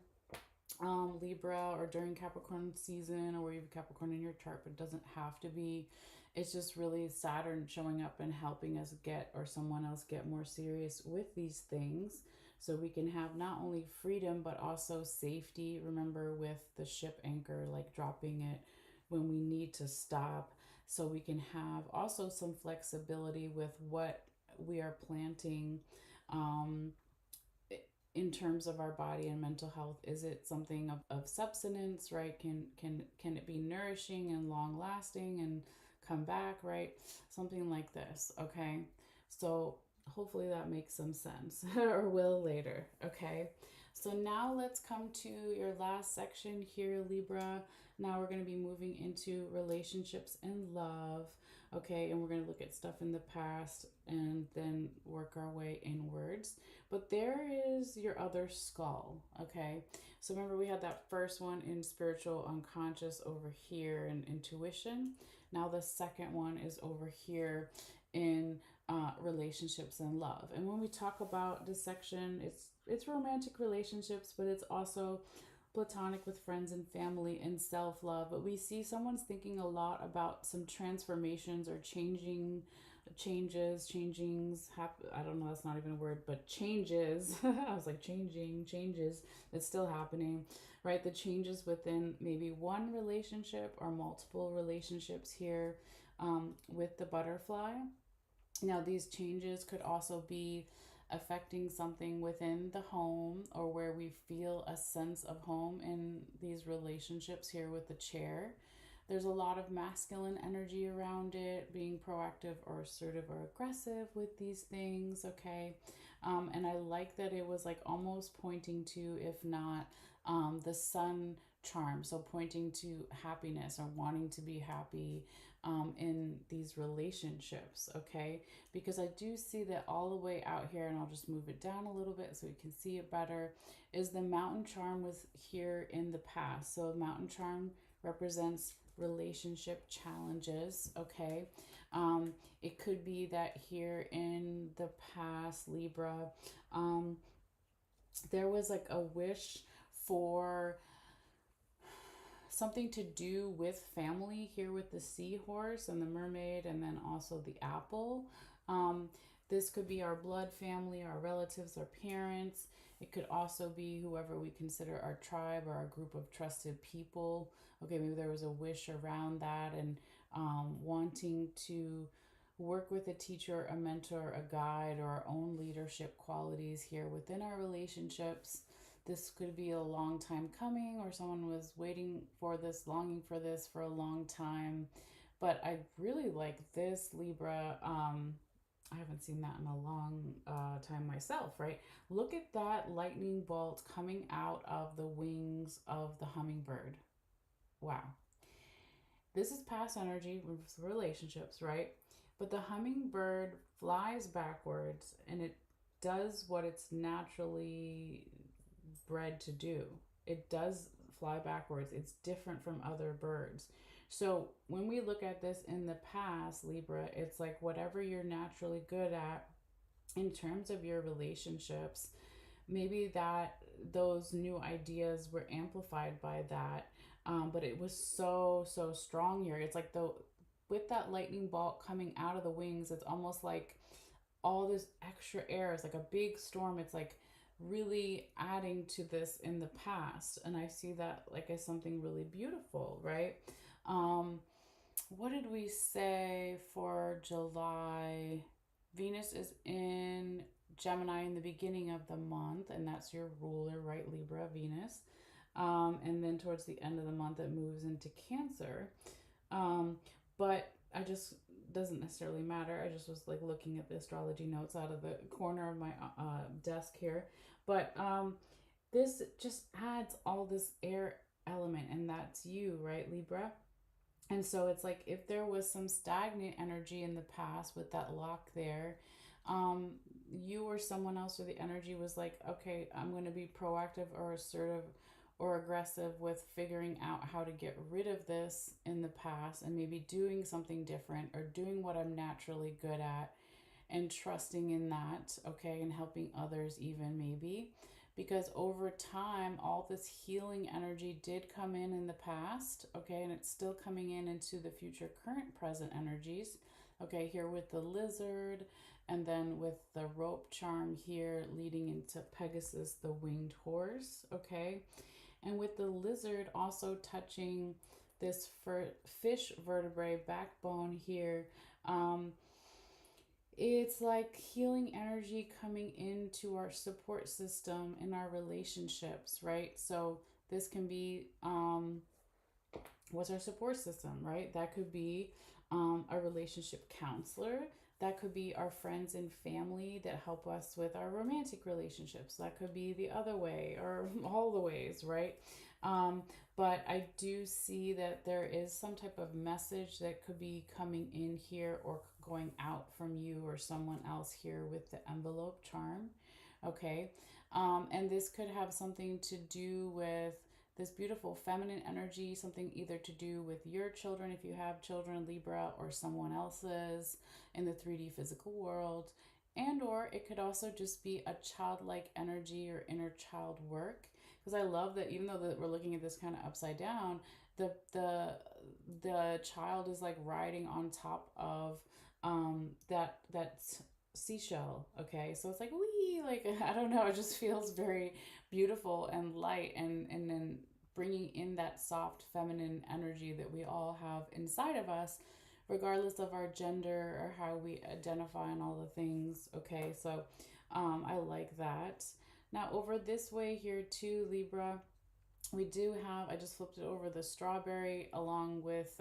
Libra, or during Capricorn season, or you have Capricorn in your chart, but it doesn't have to be. It's just really Saturn showing up and helping us get, or someone else get, more serious with these things, so we can have not only freedom but also safety. Remember, with the ship anchor, like dropping it when we need to stop, so we can have also some flexibility with what we are planting in terms of our body and mental health. Is it something of substance, right? Can it be nourishing and long lasting and come back, right? Something like this, okay? So Hopefully that makes some sense or will later. Okay. So now let's come to your last section here, Libra. Now we're going to be moving into relationships and love. Okay. And we're going to look at stuff in the past and then work our way inwards. But there is your other skull. Okay. So remember, we had that first one in spiritual unconscious over here in intuition. Now the second one is over here in relationships and love. And when we talk about this section, it's romantic relationships, but it's also platonic with friends and family and self love. But we see someone's thinking a lot about some transformations or changings. I don't know, that's not even a word, but changes. I was like, changes. It's still happening, right? The changes within maybe one relationship or multiple relationships here with the butterfly. Now, these changes could also be affecting something within the home or where we feel a sense of home in these relationships here with the chair. There's a lot of masculine energy around it, being proactive or assertive or aggressive with these things, okay? And I like that it was like almost pointing to, if not the sun charm, so pointing to happiness or wanting to be happy in these relationships, okay? Because I do see that all the way out here, and I'll just move it down a little bit so you can see it better, is the mountain charm was here in the past. So mountain charm represents relationship challenges, okay? It could be that here in the past, Libra, um, there was like a wish for something to do with family here with the seahorse and the mermaid, and then also the apple. Um, this could be our blood family, our relatives, our parents. It could also be whoever we consider our tribe or our group of trusted people. Okay, maybe there was a wish around that, and wanting to work with a teacher, a mentor, a guide, or our own leadership qualities here within our relationships. This could be a long time coming, or someone was waiting for this, longing for this for a long time. But I really like this, Libra. I haven't seen that in a long time myself, right? Look at that lightning bolt coming out of the wings of the hummingbird. Wow. This is past energy with relationships, right? But the hummingbird flies backwards and it does what it's naturally bred to do. It does fly backwards. It's different from other birds. So when we look at this in the past, Libra, it's like whatever you're naturally good at in terms of your relationships, maybe that those new ideas were amplified by that. But it was so strong here. It's like the with that lightning bolt coming out of the wings, it's almost like all this extra air is like a big storm. It's like really adding to this in the past, and I see that like as something really beautiful, right? um what did we say for July? Venus is in Gemini in the beginning of the month, and that's your ruler, right? Libra, Venus. And then towards the end of the month it moves into Cancer. um but I just doesn't necessarily matter. I just was like looking at the astrology notes out of the corner of my desk here. But this just adds all this air element, and that's you, right, Libra? And so it's like if there was some stagnant energy in the past with that lock there, um, you or someone else or the energy was like, okay, I'm going to be proactive or assertive or aggressive with figuring out how to get rid of this in the past and maybe doing something different or doing what I'm naturally good at and trusting in that, okay, and helping others even maybe. Because over time, all this healing energy did come in the past, okay, and it's still coming in into the future, current, present energies, okay, here with the lizard, and then with the rope charm here leading into Pegasus, the winged horse, okay, and with the lizard also touching this fish vertebrae backbone here. It's like healing energy coming into our support system in our relationships, right? So this can be what's our support system, right? That could be a relationship counselor. That could be our friends and family that help us with our romantic relationships. That could be the other way or all the ways, right? Um, but I do see that there is some type of message that could be coming in here or going out from you or someone else here with the envelope charm. Okay. And this could have something to do with this beautiful feminine energy, something either to do with your children if you have children, Libra, or someone else's in the 3D physical world. And or it could also just be a childlike energy or inner child work. Because I love that even though that we're looking at this kind of upside down, the the the child is like riding on top of that seashell. Okay, so it's like wee, like I don't know, it just feels very beautiful and light, and then bringing in that soft feminine energy that we all have inside of us, regardless of our gender or how we identify and all the things. Okay, so I like that. Now over this way here too, Libra, we do have, I just flipped it over, the strawberry along with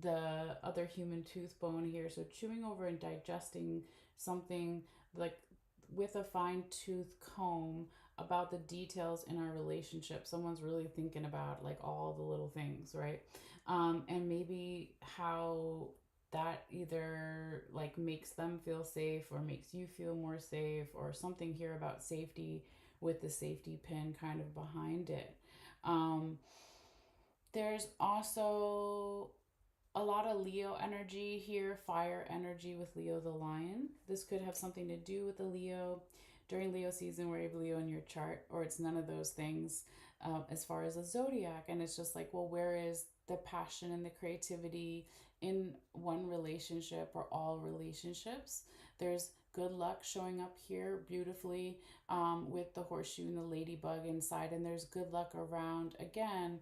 the other human tooth bone here. So chewing over and digesting something like with a fine tooth comb about the details in our relationship. Someone's really thinking about like all the little things, right? And maybe how that either like makes them feel safe or makes you feel more safe, or something here about safety with the safety pin kind of behind it. Um, there's also a lot of Leo energy here, fire energy with Leo the lion. This could have something to do with the Leo. During Leo season, where you have Leo in your chart, or it's none of those things as far as a zodiac. And it's just like, well, where is the passion and the creativity in one relationship or all relationships? There's good luck showing up here beautifully with the horseshoe and the ladybug inside. And there's good luck around again.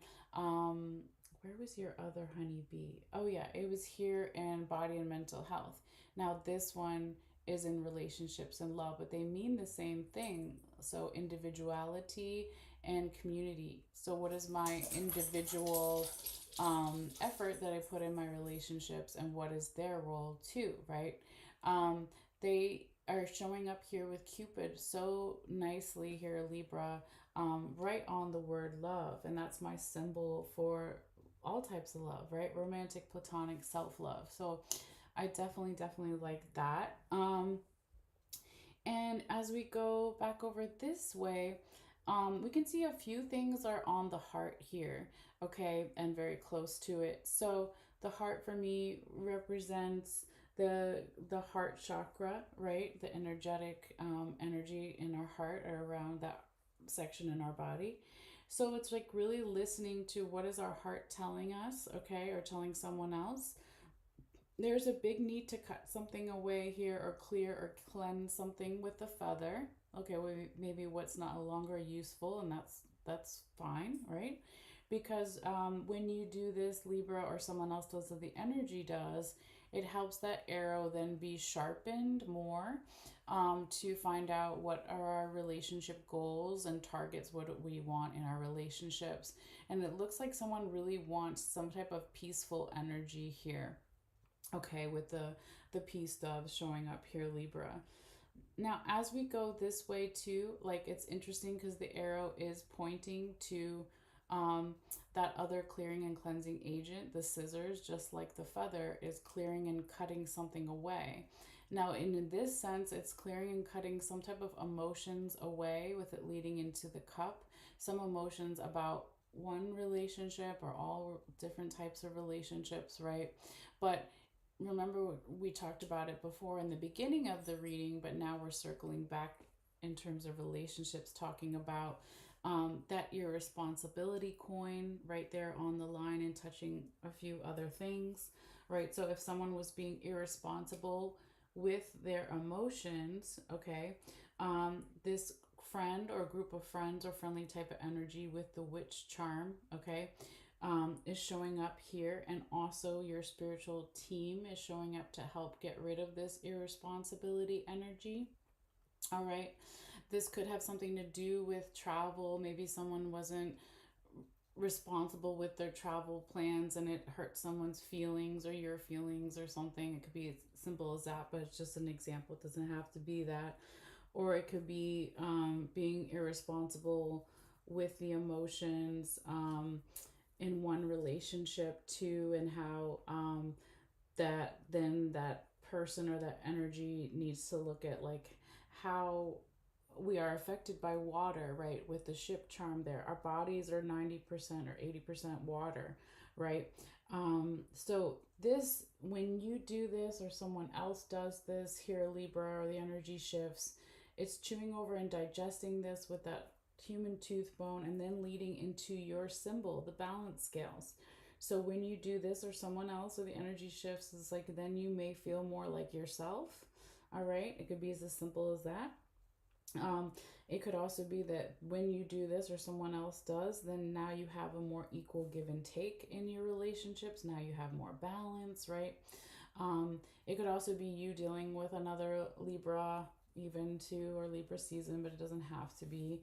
Where was your other honeybee? Oh, yeah, it was here in body and mental health. Now, this one is in relationships and love, but they mean the same thing. So, individuality and community. So, what is my individual effort that I put in my relationships, and what is their role too, right? Um, they are showing up here with Cupid so nicely here, Libra, right on the word love. And that's my symbol for all types of love, right? Romantic, platonic, self love. So I definitely like that. And as we go back over this way, we can see a few things are on the heart here, okay, and very close to it. So the heart for me represents the heart chakra, right? The energetic energy in our heart or around that section in our body. So it's like really listening to what is our heart telling us, okay, or telling someone else. There's a big need to cut something away here or clear or cleanse something with the feather. Okay, well, maybe what's not longer useful, and that's fine, right? Because when you do this, Libra, or someone else does, or the energy does, it helps that arrow then be sharpened more to find out what are our relationship goals and targets, what we want in our relationships. And it looks like someone really wants some type of peaceful energy here. Okay, with the peace dove showing up here, Libra. Now, as we go this way too, like it's interesting because the arrow is pointing to that other clearing and cleansing agent, the scissors, just like the feather, is clearing and cutting something away. Now, in this sense, it's clearing and cutting some type of emotions away, with it leading into the cup. Some emotions about one relationship or all different types of relationships, right? But remember, we talked about it before in the beginning of the reading, but now we're circling back in terms of relationships, talking about that irresponsibility coin right there on the line and touching a few other things, right? So if someone was being irresponsible with their emotions, okay, this friend or group of friends or friendly type of energy with the witch charm, okay, is showing up here. And also your spiritual team is showing up to help get rid of this irresponsibility energy. All right. This could have something to do with travel. Maybe someone wasn't responsible with their travel plans and it hurts someone's feelings or your feelings or something. It could be as simple as that, but it's just an example. It doesn't have to be that. Or it could be being irresponsible with the emotions in one relationship too, and how that then that person or that energy needs to look at like how we are affected by water, right? With the ship charm there, our bodies are 90% or 80% water, right? So this, when you do this or someone else does this here, Libra, or the energy shifts, it's chewing over and digesting this with that human tooth bone and then leading into your symbol, the balance scales. So when you do this or someone else or the energy shifts, it's like then you may feel more like yourself. All right. It could be as simple as that. Um, it could also be that when you do this or someone else does, then now you have a more equal give and take in your relationships. Now you have more balance, right? It could also be you dealing with another Libra, even too, or Libra season, but it doesn't have to be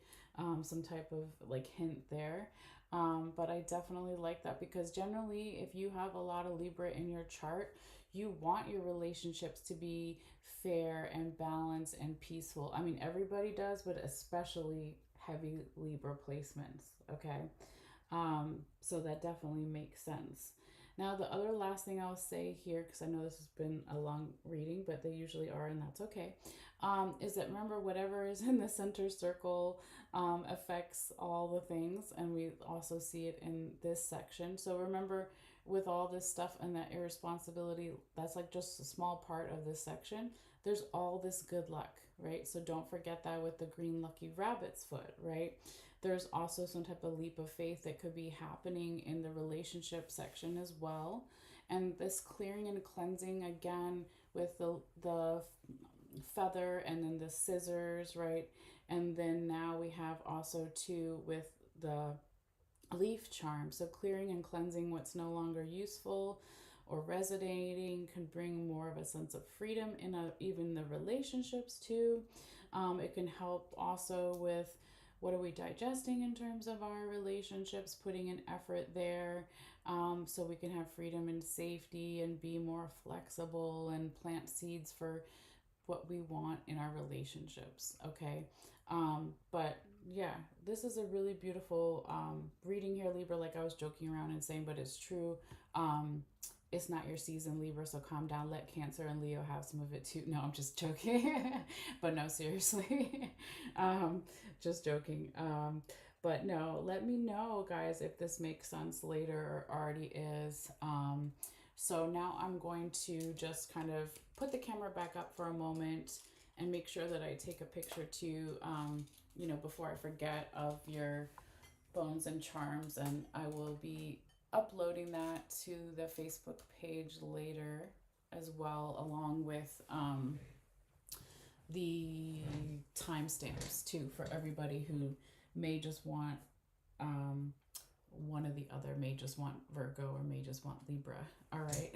some type of like hint there. But I definitely like that because generally, if you have a lot of Libra in your chart, you want your relationships to be fair and balanced and peaceful. I mean, everybody does, but especially heavy Libra placements, okay? So that definitely makes sense. Now, the other last thing I'll say here, because I know this has been a long reading, but they usually are, and that's okay, is that remember, whatever is in the center circle affects all the things, and we also see it in this section. So remember, with all this stuff and that irresponsibility, that's like just a small part of this section. There's all this good luck, right? So don't forget that with the green lucky rabbit's foot, right? There's also some type of leap of faith that could be happening in the relationship section as well. And this clearing and cleansing again with the feather and then the scissors, right? And then now we have also too with the leaf charm. So clearing and cleansing what's no longer useful or resonating can bring more of a sense of freedom in even the relationships too. It can help also with what are we digesting in terms of our relationships, putting an effort there, so we can have freedom and safety and be more flexible and plant seeds for what we want in our relationships, okay? But yeah, this is a really beautiful reading here, Libra, like I was joking around and saying, but it's true. It's not your season, Libra, so calm down. Let Cancer and Leo have some of it too. No, I'm just joking. But no, seriously. Just joking. But no, let me know, guys, if this makes sense later or already is. So now I'm going to just kind of put the camera back up for a moment and make sure that I take a picture too, before I forget, of your bones and charms. And I will be uploading that to the Facebook page later as well, along with the timestamps too, for everybody who may just want one or the other, may just want Virgo or may just want Libra. All right.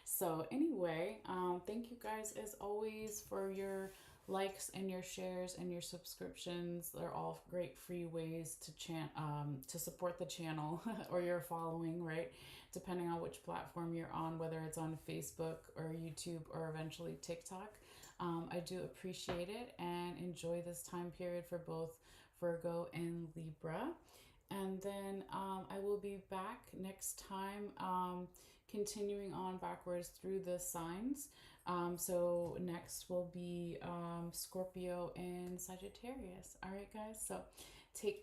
So anyway, thank you guys as always for your likes and your shares and your subscriptions. They're all great free ways to support the channel or your following, right? Depending on which platform you're on, whether it's on Facebook or YouTube or eventually TikTok. I do appreciate it and enjoy this time period for both Virgo and Libra. And then I will be back next time, continuing on backwards through the signs. So next will be Scorpio and Sagittarius. All right, guys. So take